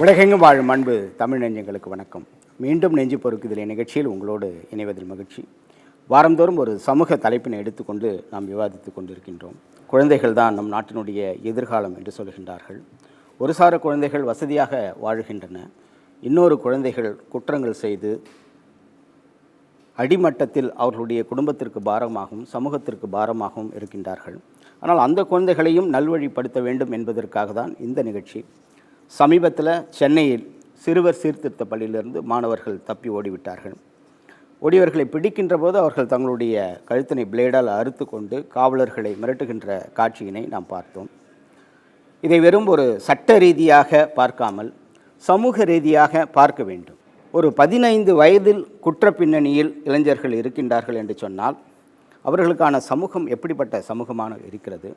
உலகெங்கும் வாழும் அன்பு தமிழ் நெஞ்சங்களுக்கு வணக்கம். மீண்டும் நெஞ்சு பொறுக்குதல் நிகழ்ச்சியில் உங்களோடு இணைவதில் மகிழ்ச்சி. வாரந்தோறும் ஒரு சமூக தலைப்பினை எடுத்துக்கொண்டு நாம் விவாதித்து கொண்டிருக்கின்றோம். குழந்தைகள் தான் நம் நாட்டினுடைய எதிர்காலம் என்று சொல்கின்றார்கள். ஒரு சார குழந்தைகள் வசதியாக வாழுகின்றன, இன்னொரு குழந்தைகள் குற்றங்கள் செய்து அடிமட்டத்தில் அவர்களுடைய குடும்பத்திற்கு பாரமாகவும் சமூகத்திற்கு பாரமாகவும் இருக்கின்றார்கள். ஆனால் அந்த குழந்தைகளையும் நல்வழிப்படுத்த வேண்டும் என்பதற்காக தான் இந்த நிகழ்ச்சி. சமீபத்தில் சென்னையில் சிறுவர் சீர்திருத்த பள்ளியிலிருந்து மாணவர்கள் தப்பி ஓடிவிட்டார்கள். ஓடியவர்களை பிடிக்கின்ற போது அவர்கள் தங்களுடைய கழுத்தினை பிளேடால் அறுத்து கொண்டு காவலர்களை மிரட்டுகின்ற காட்சியினை நாம் பார்த்தோம். இதை வெறும் ஒரு சட்ட ரீதியாக பார்க்காமல் சமூக ரீதியாக பார்க்க வேண்டும். ஒரு 15 வயதில் குற்ற பின்னணியில் இளைஞர்கள் இருக்கின்றார்கள் என்று சொன்னால் அவர்களுக்கான சமூகம் எப்படிப்பட்ட சமூகமான இருக்கிறது?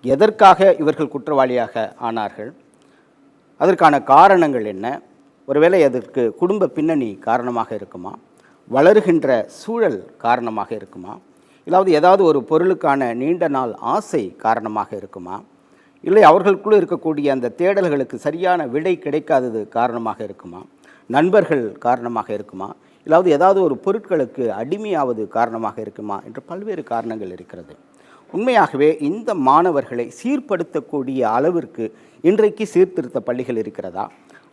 எதற்காக இவர்கள் குற்றவாளியாக ஆனார்கள்? அதற்கான காரணங்கள் என்ன? ஒருவேளை அதற்கு குடும்ப பின்னணி காரணமாக இருக்குமா? வளருகின்ற சூழல் காரணமாக இருக்குமா? இல்லாவது ஏதாவது ஒரு பொருளுக்கான நீண்ட நாள் ஆசை காரணமாக இருக்குமா? இல்லை அவர்களுக்குள்ளே இருக்கக்கூடிய அந்த தேடல்களுக்கு சரியான விடை கிடைக்காதது காரணமாக இருக்குமா? நண்பர்கள் காரணமாக இருக்குமா? இல்லாவது ஏதாவது ஒரு பொருட்களுக்கு அடிமையாவது காரணமாக இருக்குமா என்று பல்வேறு காரணங்கள் இருக்கிறது. உண்மையாகவே இந்த மாணவர்களை சீர்படுத்தக்கூடிய அளவிற்கு இன்றைக்கு சீர்திருத்த பள்ளிகள் இருக்கிறதா?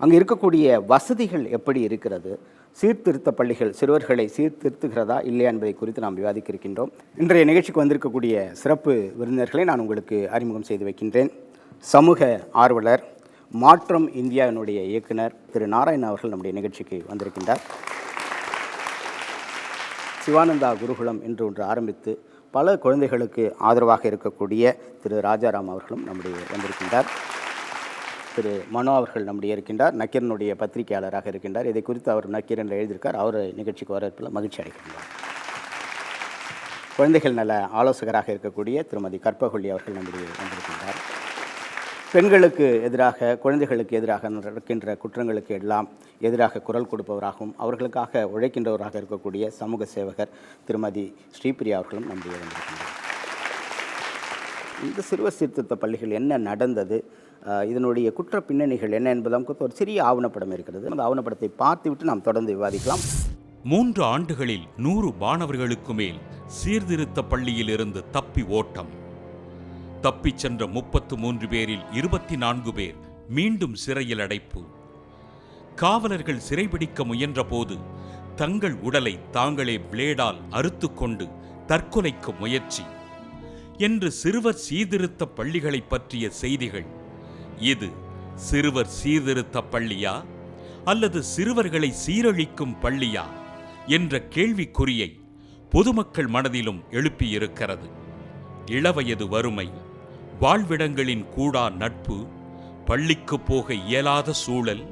அங்கே இருக்கக்கூடிய வசதிகள் எப்படி இருக்கிறது? சீர்திருத்த பள்ளிகள் சிறுவர்களை சீர்திருத்துகிறதா இல்லையா என்பதை குறித்து நாம் விவாதிக்க இருக்கின்றோம். இன்றைய நிகழ்ச்சிக்கு வந்திருக்கக்கூடிய சிறப்பு விருந்தினர்களை நான் உங்களுக்கு அறிமுகம் செய்து வைக்கின்றேன். சமூக ஆர்வலர், மாற்றம் இந்தியாவினுடைய இயக்குனர் திரு நாராயணன் அவர்கள் நம்முடைய நிகழ்ச்சிக்கு வந்திருக்கின்றார். சிவானந்தா குருகுலம் என்று ஒன்று ஆரம்பித்து பல குழந்தைகளுக்கு ஆதரவாக இருக்கக்கூடிய திரு ராஜாராம் அவர்களும் நம்முடைய வந்திருக்கின்றார். திரு மனோ அவர்கள் நம்முடைய இருக்கின்றார், நக்கீரனுடைய பத்திரிகையாளராக இருக்கின்றார். இதை குறித்து அவர் நக்கீரன் எழுதியிருக்கார். அவர் நிகழ்ச்சிக்கு வரப்பில் மகிழ்ச்சி அடைகின்றார். குழந்தைகள் நல ஆலோசகராக இருக்கக்கூடிய திருமதி கற்பகொல்லி அவர்கள் நம்முடைய வந்திருக்கின்றார். பெண்களுக்கு எதிராக குழந்தைகளுக்கு எதிராக நடக்கின்ற குற்றங்களுக்கு எல்லாம் எதிராக குரல் கொடுப்பவராகவும் அவர்களுக்காக உழைக்கின்றவராக இருக்கக்கூடிய சமூக சேவகர் திருமதி ஸ்ரீபிரியா அவர்களும் நம்முடைய வந்திருக்கின்றனர். இந்த சிறுவர் சீர்திருத்த பள்ளிகள் என்ன நடந்தது, இதனுடைய குற்ற பின்னணிகள் என்ன என்பது நமக்கு ஒரு சிறிய ஆவணப்படம் இருக்கிறது. அந்த ஆவணப்படத்தை பார்த்துவிட்டு நாம் தொடர்ந்து விவாதிக்கலாம். 3 ஆண்டுகளில் 100 மாணவர்களுக்கு மேல் சீர்திருத்த பள்ளியில் இருந்து தப்பி ஓட்டம். தப்பிச் சென்ற 33 பேரில் 24 பேர் மீண்டும் சிறையில் அடைப்பு. காவலர்கள் சிறைபிடிக்க முயன்ற போது தங்கள் உடலை தாங்களே பிளேடால் அறுத்து கொண்டு தற்கொலைக்கு முயற்சி என்று சிறுவர் சீர்திருத்த பள்ளிகளை பற்றிய செய்திகள். இது சிறுவர் சீர்திருத்த பள்ளியா அல்லது சிறுவர்களை சீரழிக்கும் பள்ளியா என்ற கேள்விக்குறியை பொதுமக்கள் மனதிலும் எழுப்பியிருக்கிறது. இளவயது வறுமை, வாழ்விடங்களின் கூடா நட்பு, பள்ளிக்கு போக இயலாத சூழல்,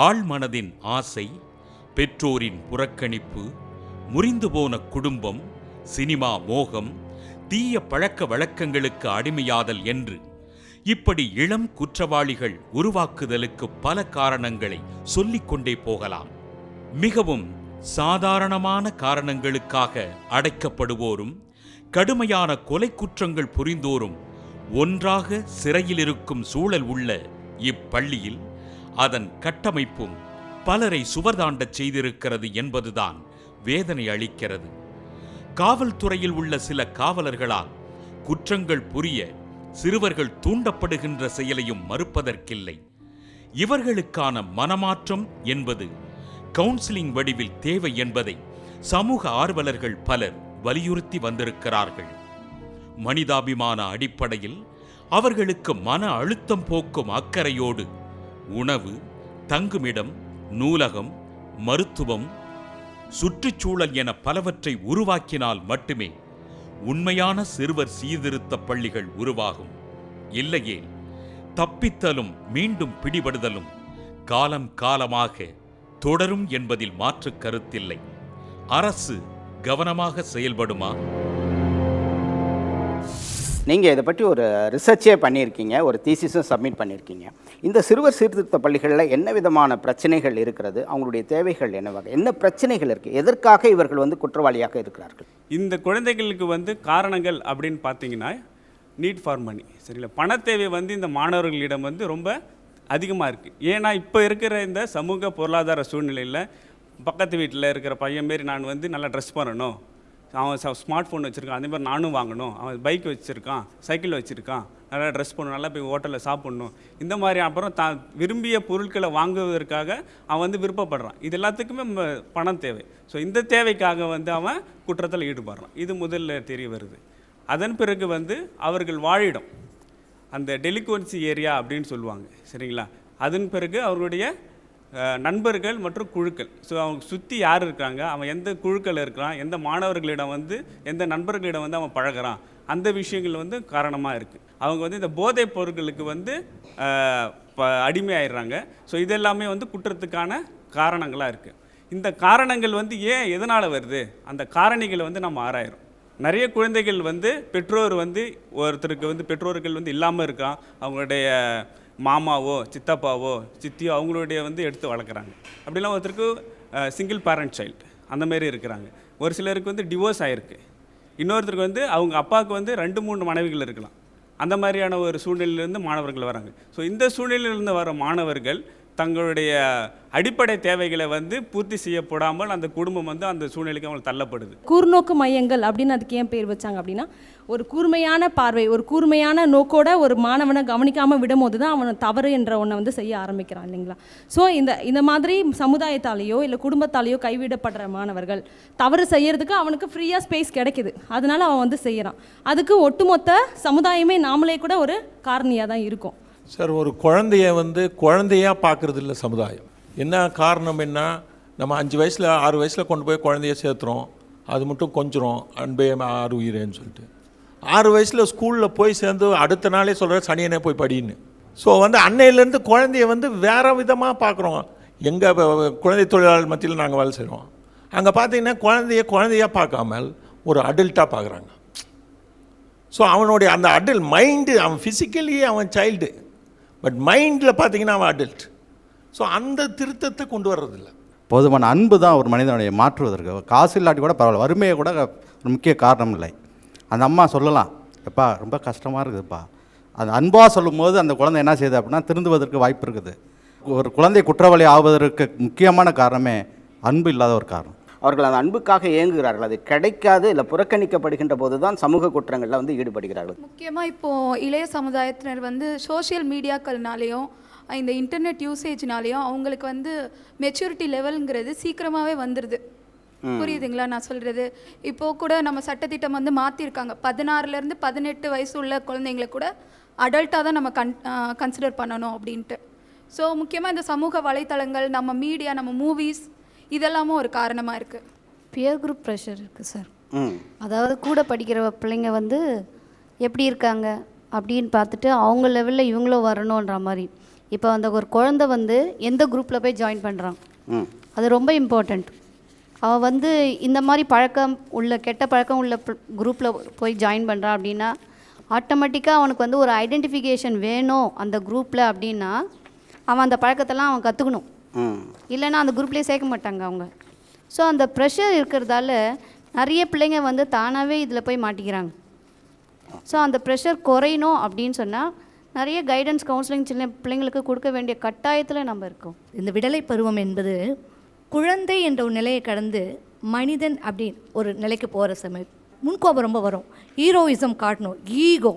ஆழ்மனதின் ஆசை, பெற்றோரின் புறக்கணிப்பு, முறிந்து போன குடும்பம், சினிமா மோகம், தீய பழக்க வழக்கங்களுக்கு அடிமையாதல் என்று இப்படி இளம் குற்றவாளிகள் உருவாக்குதலுக்கு பல காரணங்களை சொல்லிக்கொண்டே போகலாம். மிகவும் சாதாரணமான காரணங்களுக்காக அடைக்கப்படுவோரும் கடுமையான கொலை குற்றங்கள் புரிந்தோரும் ஒன்றாக சிறையில் இருக்கும் சூழல் உள்ள இப்பள்ளியில் அதன் கட்டமைப்பும் பலரை சுவர்தாண்டச் செய்திருக்கிறது என்பதுதான் வேதனை அளிக்கிறது. காவல்துறையில் உள்ள சில காவலர்களால் குற்றங்கள் புரிய சிறுவர்கள் தூண்டப்படுகின்ற செயலையும் மறுப்பதற்கில்லை. இவர்களுக்கான மனமாற்றம் என்பது கவுன்சிலிங் வடிவில் தேவை என்பதை சமூக ஆர்வலர்கள் பலர் வலியுறுத்தி வந்திருக்கிறார்கள். மனிதாபிமான அடிப்படையில் அவர்களுக்கு மன அழுத்தம் போக்கும் அக்கறையோடு உணவு, தங்குமிடம், நூலகம், மருத்துவம், சுற்றுச்சூழல் என பலவற்றை உருவாக்கினால் மட்டுமே உண்மையான சிறுவர் சீர்திருத்த பள்ளிகள் உருவாகும். இல்லையே தப்பித்தலும் மீண்டும் பிடிபடுதலும் காலம் காலமாக தொடரும் என்பதில் மாற்று கருத்தில்லை. அரசு கவனமாக செயல்படுமா? நீங்கள் இதை பற்றி ஒரு ரிசர்ச்சே பண்ணியிருக்கீங்க, ஒரு தீசிஸும் சப்மிட் பண்ணியிருக்கீங்க. இந்த சிறுவர் சீர்திருத்த பள்ளிகளில் என்ன விதமான பிரச்சனைகள் இருக்கிறது, அவங்களுடைய தேவைகள் என்ன பிரச்சனைகள் இருக்குது, எதற்காக இவர்கள் குற்றவாளியாக இருக்கிறார்கள்? இந்த குழந்தைகளுக்கு காரணங்கள் அப்படின்னு பார்த்தீங்கன்னா நீட் ஃபார் மணி, சரிங்களா? பணத்தேவை இந்த மாணவர்களிடம் ரொம்ப அதிகமாக இருக்குது. ஏன்னா இப்போ இருக்கிற இந்த சமூக பொருளாதார சூழ்நிலையில் பக்கத்து வீட்டில் இருக்கிற பையன் மாரி நான் வந்து நல்லா ட்ரெஸ் பண்ணணும், அவன் ஸ்மார்ட் ஃபோன் வச்சுருக்கான், அதே மாதிரி நானும் வாங்கணும், அவன் பைக் வச்சுருக்கான், சைக்கிள் வச்சுருக்கான், நல்லா ட்ரெஸ் பண்ணணும், நல்லா போய் ஹோட்டலில் சாப்பிட்ணும், இந்த மாதிரி அப்புறம் தான் விரும்பிய பொருட்களை வாங்குவதற்காக அவன் வந்து விருப்பப்படுறான். இது எல்லாத்துக்குமே பணம் தேவை. ஸோ இந்த தேவைக்காக வந்து அவன் குற்றத்தில் ஈடுபடுறான். இது முதல்ல தெரிய வருது. அதன் பிறகு வந்து அவர்கள் வாழிடம், அந்த டெலிகுவன்சி ஏரியா அப்படின்னு சொல்லுவாங்க, சரிங்களா? அதன் பிறகு அவர்களுடைய நண்பர்கள் மற்றும் குழுக்கள். ஸோ அவங்க சுற்றி யார் இருக்காங்க, அவன் எந்த குழுக்கள் இருக்கிறான், எந்த மாணவர்களிடம் வந்து எந்த நண்பர்களிடம் வந்து அவன் பழகிறான், அந்த விஷயங்கள் வந்து காரணமாக இருக்குது. அவங்க வந்து இந்த போதைப் பொருட்களுக்கு வந்து அடிமையாயிடுறாங்க. ஸோ இதெல்லாமே வந்து குற்றத்துக்கான காரணங்களாக இருக்குது. இந்த காரணங்கள் வந்து ஏன் எதனால் வருது, அந்த காரணிகளை வந்து நம்ம ஆராயிரும். நிறைய குழந்தைகள் வந்து பெற்றோர் வந்து ஒருத்தருக்கு வந்து பெற்றோர்கள் வந்து இல்லாமல் இருக்கான், அவங்களுடைய மாமாவோ சித்தப்பாவோ சித்தியோ அவங்களுடைய வந்து எடுத்து வளர்க்குறாங்க. அப்படிலாம் ஒருத்தருக்கு சிங்கிள் பேரண்ட் சைல்டு அந்த மாதிரி இருக்கிறாங்க. ஒரு சிலருக்கு வந்து டிவோர்ஸ் ஆகிருக்கு. இன்னொருத்தருக்கு வந்து அவங்க அப்பாவுக்கு வந்து 2-3 மனைவிகள் இருக்கலாம். அந்த மாதிரியான ஒரு சூழ்நிலையிலேருந்து மாணவர்கள் வராங்க. ஸோ இந்த சூழ்நிலையிலேருந்து வர மாணவர்கள் தங்களுடைய அடிப்படை தேவைகளை வந்து பூர்த்தி செய்யப்படாமல் அந்த குடும்பம் வந்து அந்த சூழ்நிலைக்கு அவங்களுக்கு தள்ளப்படுது. கூர்நோக்கு மையங்கள் அப்படின்னு அதுக்கு ஏன் பேர் வச்சாங்க அப்படின்னா, ஒரு கூர்மையான பார்வை, ஒரு கூர்மையான நோக்கோட ஒரு மாணவனை கவனிக்காமல் விடும்போது தான் அவனை தவறு என்ற ஒன்றை வந்து செய்ய ஆரம்பிக்கிறான் இல்லைங்களா? ஸோ இந்த மாதிரி சமுதாயத்தாலேயோ இல்லை குடும்பத்தாலேயோ கைவிடப்படுற மாணவர்கள் தவறு செய்யறதுக்கு அவனுக்கு ஃப்ரீயாக ஸ்பேஸ் கிடைக்குது, அதனால அவன் வந்து செய்கிறான். அதுக்கு ஒட்டுமொத்த சமுதாயமே நாமளே கூட ஒரு காரணியாக தான் இருக்கும். சார், ஒரு குழந்தைய வந்து குழந்தையாக பார்க்குறது இல்லை சமுதாயம். என்ன காரணம் என்ன, நம்ம 5 வயசில் 6 வயசில் கொண்டு போய் குழந்தைய சேர்த்துறோம், அது மட்டும் கொஞ்சம் அன்பே ஆறு உயிரேன்னு சொல்லிட்டு 6 வயசில் ஸ்கூலில் போய் சேர்ந்து அடுத்த நாளே சொல்கிற சனியனே போய் படின்னு. ஸோ வந்து அன்னையிலேருந்து குழந்தைய வந்து வேறு விதமாக பார்க்குறோம். எங்கள் குழந்தை தொழிலாளர் மத்தியில் நாங்கள் வேலை செய்கிறோம். அங்கே பார்த்தீங்கன்னா குழந்தையாக பார்க்காமல் ஒரு அடல்ட்டாக பார்க்குறாங்க. ஸோ அவனுடைய அந்த அடல்ட் மைண்டு, அவன் ஃபிசிக்கலி அவன் சைல்டு, பட் மைண்டில் பார்த்தீங்கன்னா அவன் அடல்ட். ஸோ அந்த திருத்தத்தை கொண்டு வர்றதில்ல. போதுமான அன்பு தான் ஒரு மனிதனுடைய மாற்றுவதற்கு. காசு இல்லாட்டி கூட பரவாயில்ல, வறுமையை கூட ஒரு முக்கிய காரணம் இல்லை. அந்த அம்மா சொல்லலாம், எப்பா ரொம்ப கஷ்டமாக இருக்குதுப்பா, அந்த அன்பாக சொல்லும்போது அந்த குழந்தை என்ன செய்யுது அப்படின்னா திருந்துவதற்கு வாய்ப்பு இருக்குது. ஒரு குழந்தை குற்றவாளி ஆவதற்கு முக்கியமான காரணமே அன்பு இல்லாத ஒரு காரணம். அவர்கள் அந்த அன்புக்காக ஏங்குகிறார்கள். அது கிடைக்காது இல்லை புறக்கணிக்கப்படுகின்ற போது தான் சமூக குற்றங்களில் வந்து ஈடுபடுகிறார்கள். முக்கியமாக இப்போது இளைய சமுதாயத்தினர் வந்து சோஷியல் மீடியாக்கள்னாலேயும் இந்த இன்டர்நெட் யூசேஜ்னாலேயும் அவங்களுக்கு வந்து மெச்சூரிட்டி லெவலுங்கிறது சீக்கிரமாகவே வந்துடுது. புரியுதுங்களா நான் சொல்கிறது? இப்போது கூட நம்ம சட்டத்திட்டம் வந்து மாற்றிருக்காங்க. 16லேருந்து 18 வயசு உள்ள குழந்தைங்களை கூட அடல்ட்டாக தான் நம்ம கன்சிடர் பண்ணணும் அப்படின்ட்டு. ஸோ முக்கியமாக இந்த சமூக வலைத்தளங்கள், நம்ம மீடியா, நம்ம மூவிஸ், இதெல்லாமும் ஒரு காரணமாக இருக்குது. பியர் குரூப் ப்ரெஷர் இருக்குது சார். அதாவது கூட படிக்கிற பிள்ளைங்க வந்து எப்படி இருக்காங்க அப்படின்னு பார்த்துட்டு அவங்க லெவலில் இவங்களும் வரணுன்ற மாதிரி. இப்போ அந்த ஒரு குழந்தை வந்து எந்த குரூப்பில் போய் ஜாயின் பண்ணுறான், அது ரொம்ப இம்பார்ட்டண்ட். அவன் வந்து இந்த மாதிரி பழக்கம் உள்ள கெட்ட பழக்கம் உள்ள குரூப்பில் போய் ஜாயின் பண்ணுறான் அப்படின்னா ஆட்டோமேட்டிக்காக அவனுக்கு வந்து ஒரு ஐடென்டிஃபிகேஷன் வேணும் அந்த குரூப்பில். அப்படின்னா அவன் அந்த பழக்கத்தெல்லாம் அவன் கற்றுக்கணும், இல்லைன்னா அந்த குரூப்லேயே சேர்க்க மாட்டாங்க அவங்க. ஸோ அந்த ப்ரெஷர் இருக்கிறதால நிறைய பிள்ளைங்க வந்து தானாகவே இதில் போய் மாட்டிக்கிறாங்க. ஸோ அந்த ப்ரெஷர் குறையணும் அப்படின்னு சொன்னால் நிறைய கைடன்ஸ் கவுன்சிலிங் சின்ன பிள்ளைங்களுக்கு கொடுக்க வேண்டிய கட்டாயத்தில் நம்ம இருக்கோம். இந்த விடலை பருவம் என்பது குழந்தை என்ற ஒரு நிலையை கடந்து மனிதன் அப்படின்னு ஒரு நிலைக்கு போகிற சமயம் முன்கோபம் ரொம்ப வரும். ஹீரோயிசம் காட்டணும், ஈகோ,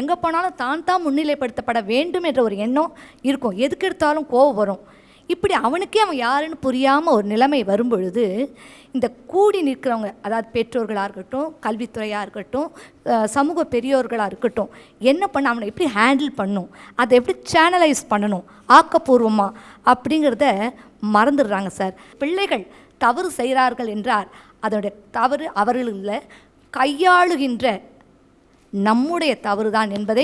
எங்கே போனாலும் தான் முன்னிலைப்படுத்தப்பட வேண்டும் என்ற ஒரு எண்ணம் இருக்கும். எதுக்கு எடுத்தாலும் கோபம் வரும். இப்படி அவனுக்கே அவன் யாருன்னு புரியாமல் ஒரு நிலைமை வரும்பொழுது இந்த கூடி நிற்கிறவங்க, அதாவது பெற்றோர்களாக இருக்கட்டும், கல்வித்துறையாக இருக்கட்டும், சமூக பெரியோர்களாக இருக்கட்டும், என்ன பண்ண அவனை எப்படி ஹேண்டில் பண்ணணும், அதை எப்படி சேனலைஸ் பண்ணணும் ஆக்கப்பூர்வமாக அப்படிங்கிறத மறந்துடுறாங்க சார். பிள்ளைகள் தவறு செய்கிறார்கள் என்றால் அதனுடைய தவறு அவர்களில் கையாளுகின்ற நம்முடைய தவறு தான் என்பதை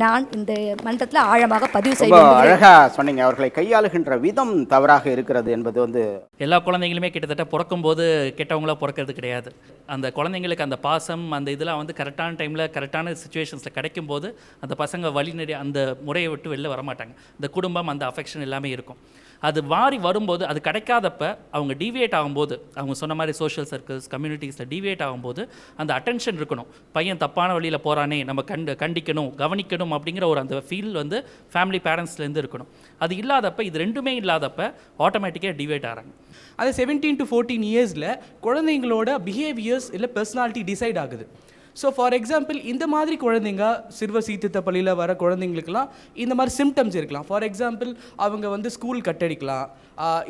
நான் இந்த மன்றத்தில் ஆழமாக பதிவு செய்வேன். அழகா சொன்னீங்க. அவர்களை கையாளுகின்ற விதம் தவறாக இருக்கிறது என்பது வந்து எல்லா குழந்தைங்களுமே கிட்டத்தட்ட பிறக்கும்போது கெட்டவங்களாக பிறக்கிறது கிடையாது. அந்த குழந்தைங்களுக்கு அந்த பாசம், அந்த இதெல்லாம் வந்து கரெக்டான டைமில் கரெக்டான சுச்சுவேஷன்ஸில் கிடைக்கும்போது அந்த பசங்க வழிநடை அந்த முறையை விட்டு வெளில வரமாட்டாங்க. இந்த குடும்பம், அந்த அஃபெக்ஷன் எல்லாமே இருக்கும். அது மாறி வரும்போது, அது கிடைக்காதப்ப அவங்க டீவியேட் ஆகும்போது, அவங்க சொன்ன மாதிரி சோஷியல் சர்க்கிள்ஸ் கம்யூனிட்டிஸில் டீவியேட் ஆகும்போது அந்த அட்டென்ஷன் இருக்கணும். பையன் தப்பான வழியில் போகிறானே, நம்ம கண்டிக்கணும், கவனிக்கணும் அப்படிங்கிற ஒரு அந்த ஃபீல் வந்து ஃபேமிலி பேரண்ட்ஸ்லேருந்து இருக்கணும். அது இல்லாதப்ப, இது ரெண்டுமே இல்லாதப்ப ஆட்டோமேட்டிக்காக டிவைட் ஆகிறாங்க. அது 17 to 14 இயர்ஸில் குழந்தைங்களோட பிஹேவியர்ஸ் இல்லை பர்சனாலிட்டி டிசைட் ஆகுது. ஸோ ஃபார் எக்ஸாம்பிள், இந்த மாதிரி குழந்தைங்க சிறுவர் சீர்திருத்த பள்ளியில் வர குழந்தைங்களுக்கெல்லாம் இந்த மாதிரி சிம்டம்ஸ் இருக்கலாம். ஃபார் எக்ஸாம்பிள், அவங்க வந்து ஸ்கூல் கட்டடிக்கலாம்,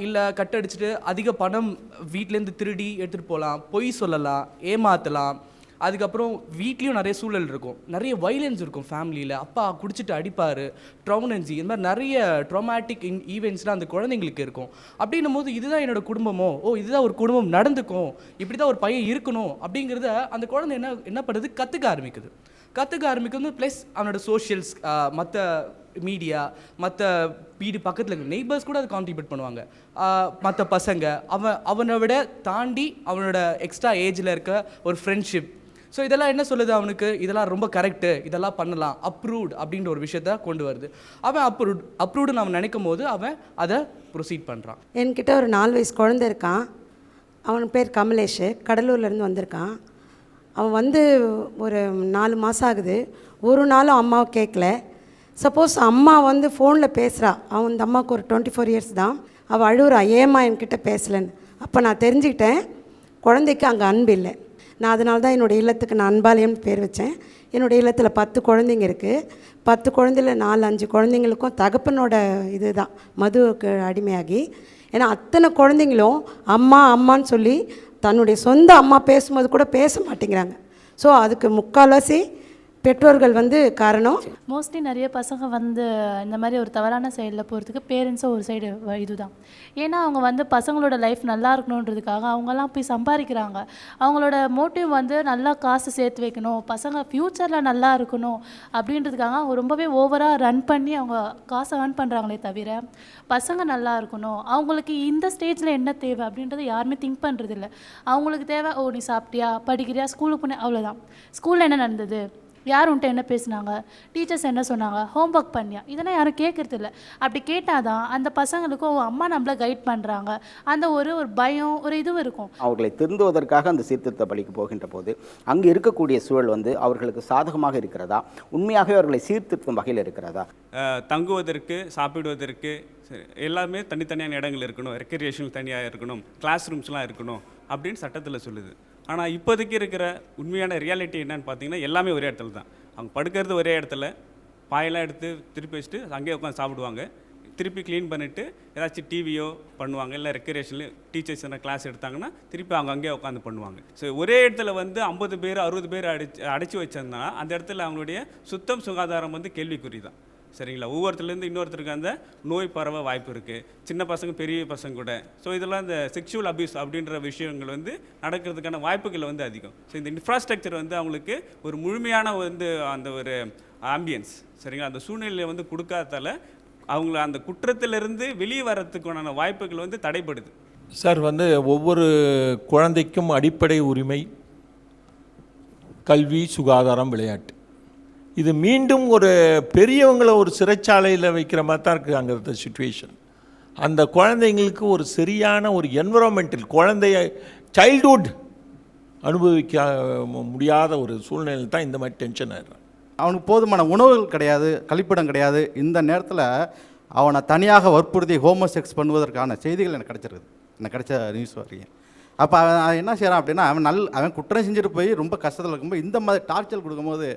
இல்லை கட்டடிச்சுட்டு அதிக பணம் வீட்டிலேருந்து திருடி எடுத்துகிட்டு போகலாம், பொய் சொல்லலாம், ஏமாற்றலாம். அதுக்கப்புறம் வீட்லேயும் நிறைய சூழல் இருக்கும், நிறைய வைலன்ஸ் இருக்கும் ஃபேமிலியில். அப்பா குடிச்சிட்டு அடிப்பார், ட்ரௌனன்சி, இந்த மாதிரி நிறைய ட்ராமாட்டிக் ஈவெண்ட்ஸ்லாம் அந்த குழந்தைங்களுக்கு இருக்கும். அப்படின்னும் போது இதுதான் என்னோட குடும்பமோ, இதுதான் ஒரு குடும்பம் நடந்துக்கும், இப்படி தான் ஒரு பையன் இருக்கணும் அப்படிங்கிறத அந்த குழந்தை என்ன பண்ணுறது, கற்றுக்க ஆரம்பிக்குது. ப்ளஸ் அவனோட சோஷியல்ஸ், மற்ற மீடியா, மற்ற வீடு பக்கத்தில் இருக்க நெய்பர்ஸ் கூட அதை கான்ட்ரிபியூட் பண்ணுவாங்க. மற்ற பசங்க, அவனை விட தாண்டி அவனோட எக்ஸ்ட்ரா ஏஜில் இருக்க ஒரு ஃப்ரெண்ட்ஷிப். ஸோ இதெல்லாம் என்ன சொல்லுது அவனுக்கு, இதெல்லாம் ரொம்ப கரெக்டு, இதெல்லாம் பண்ணலாம், அப்ரூவ்ட் அப்படின்ற ஒரு விஷயத்த கொண்டு வருது. அவன் அப்ரூவ்டுன்னு அவன் நினைக்கும் போது அவன் அதை ப்ரொசீட் பண்ணுறான். என்கிட்ட ஒரு 4 வயசு குழந்தை இருக்கான். அவன் பேர் கமலேஷ், கடலூர்லேருந்து வந்திருக்கான். அவன் வந்து ஒரு 4 மாதம் ஆகுது. ஒரு நாளும் அம்மாவை கேட்கல. சப்போஸ் அம்மா வந்து ஃபோனில் பேசுகிறா, அவன் இந்த அம்மாவுக்கு ஒரு 24 இயர்ஸ் தான். அவள் அழுகுறா, ஏம்மா என்கிட்ட பேசலைன்னு. அப்போ நான் தெரிஞ்சுக்கிட்டேன், குழந்தைக்கு அங்கே அன்பு இல்லை. நான் அதனால தான் என்னோடய இல்லத்துக்கு நான் அன்பாலயம்னு பேர் வச்சேன். என்னோடய இல்லத்தில் 10 குழந்தைங்க இருக்குது. 10 குழந்தையில் 4-5 குழந்தைங்களுக்கும் தகப்பனோட இது தான் மதுவுக்கு அடிமையாகி. ஏன்னா அத்தனை குழந்தைங்களும் அம்மா அம்மான்னு சொல்லி தன்னுடைய சொந்த அம்மா பேசும்போது கூட பேச மாட்டேங்கிறாங்க. ஸோ அதுக்கு முக்கால்வாசி பெற்றோர்கள் வந்து காரணம். மோஸ்ட்லி நிறைய பசங்க வந்து இந்த மாதிரி ஒரு தவறான சைடில் போகிறதுக்கு பேரண்ட்ஸும் ஒரு சைடு இதுதான். ஏன்னா அவங்க வந்து பசங்களோட லைஃப் நல்லா இருக்கணுன்றதுக்காக அவங்கெல்லாம் போய் சம்பாதிக்கிறாங்க. அவங்களோட மோட்டிவ் வந்து நல்லா காசு சேர்த்து வைக்கணும், பசங்க ஃப்யூச்சரில் நல்லா இருக்கணும் அப்படின்றதுக்காக அவங்க ரொம்பவே ஓவராக ரன் பண்ணி அவங்க காசை ஏர்ன் பண்ணுறாங்களே தவிர பசங்க நல்லா இருக்கணும், அவங்களுக்கு இந்த ஸ்டேஜில் என்ன தேவை அப்படின்றத யாருமே திங்க் பண்ணுறதில்ல. அவங்களுக்கு தேவை, நீ சாப்பிட்டியா, படிக்கிறியா, ஸ்கூலுக்கு போனேன், அவ்வளோதான். ஸ்கூலில் என்ன நடந்தது, யார் உன்ட்ட என்ன பேசுனாங்க, டீச்சர்ஸ் என்ன சொன்னாங்க, ஹோம்ஒர்க் பண்ணியா, இதெல்லாம் யாரும் கேட்குறதில்ல. அப்படி கேட்டால் தான் அந்த பசங்களுக்கும் அம்மா நம்மளை கைட் பண்ணுறாங்க, அந்த ஒரு பயம், ஒரு இதுவும் இருக்கும். அவர்களை திருந்துவதற்காக அந்த சீர்திருத்த பள்ளிக்கு போகின்ற போது அங்கே இருக்கக்கூடிய சூழல் வந்து அவர்களுக்கு சாதகமாக இருக்கிறதா, உண்மையாகவே அவர்களை சீர்திருத்தும் வகையில் இருக்கிறதா? தங்குவதற்கு, சாப்பிடுவதற்கு எல்லாமே தனித்தனியான இடங்கள் இருக்கணும், ரெக்ரியேஷன் தனியாக இருக்கணும், கிளாஸ் ரூம்ஸ்லாம் இருக்கணும் அப்படின்னு சட்டத்தில் சொல்லுது. ஆனால் இப்போதைக்கு இருக்கிற உண்மையான ரியாலிட்டி என்னன்னு பார்த்தீங்கன்னா, எல்லாமே ஒரே இடத்துல தான். அவங்க படுக்கிறது ஒரே இடத்துல, பாயெல்லாம் எடுத்து திருப்பி வச்சுட்டு அங்கேயே உட்காந்து சாப்பிடுவாங்க, திருப்பி க்ளீன் பண்ணிவிட்டு ஏதாச்சும் டிவியோ பண்ணுவாங்க, இல்லை ரெக்ரியேஷனில் டீச்சர்ஸ் என்ன கிளாஸ் எடுத்தாங்கன்னா திருப்பி அவங்க அங்கேயே உட்காந்து பண்ணுவாங்க. ஸோ ஒரே இடத்துல வந்து 50 பேர் 60 பேர் அடைச்சி வச்சிருந்தா அந்த இடத்துல அவங்களுடைய சுத்தம் சுகாதாரம் வந்து கேள்விக்குறி தான். சரிங்களா? ஒவ்வொருத்தர்லேருந்து இன்னொருத்தருக்கு அந்த நோய் பரவ வாய்ப்பு இருக்குது, சின்ன பசங்க பெரிய பசங்க கூட. ஸோ இதெல்லாம் இந்த செக்ஷுவல் அபியூஸ் அப்படின்ற விஷயங்கள் வந்து நடக்கிறதுக்கான வாய்ப்புகள் வந்து அதிகம். ஸோ இந்த இன்ஃப்ராஸ்ட்ரக்சர் வந்து அவங்களுக்கு ஒரு முழுமையான வந்து அந்த ஒரு ஆம்பியன்ஸ், சரிங்களா, அந்த சூழ்நிலையை வந்து கொடுக்காதால அவங்கள அந்த குற்றத்திலிருந்து வெளியே வர்றதுக்கான வாய்ப்புகள் வந்து தடைப்படுது. சார், வந்து ஒவ்வொரு குழந்தைக்கும் அடிப்படை உரிமை கல்வி, சுகாதாரம், விளையாட்டு. இது மீண்டும் ஒரு பெரியவங்களை ஒரு சிறைச்சாலையில் வைக்கிற மாதிரி தான் இருக்குது அங்கே சிச்சுவேஷன். அந்த குழந்தைங்களுக்கு ஒரு சரியான ஒரு என்விரான்மெண்டல், குழந்தைய சைல்டுஹுட் அனுபவிக்க முடியாத ஒரு சூழ்நிலையில் தான் இந்த மாதிரி டென்ஷன் ஆகிடுறான். அவனுக்கு போதுமான உணவுகள் கிடையாது, கழிப்பிடம் கிடையாது. இந்த நேரத்தில் அவனை தனியாக வற்புறுத்தி ஹோமோசெக்ஸ் பண்ணுவதற்கான செய்திகள் எனக்கு கிடைச்ச நியூஸ் வரையும். அப்போ அவன் என்ன செய்கிறான் அப்படின்னா, அவன் குற்றம் செஞ்சுட்டு போய் ரொம்ப கஷ்டத்தில் இருக்கும்போது இந்த மாதிரி டார்ச்சர் கொடுக்கும்போது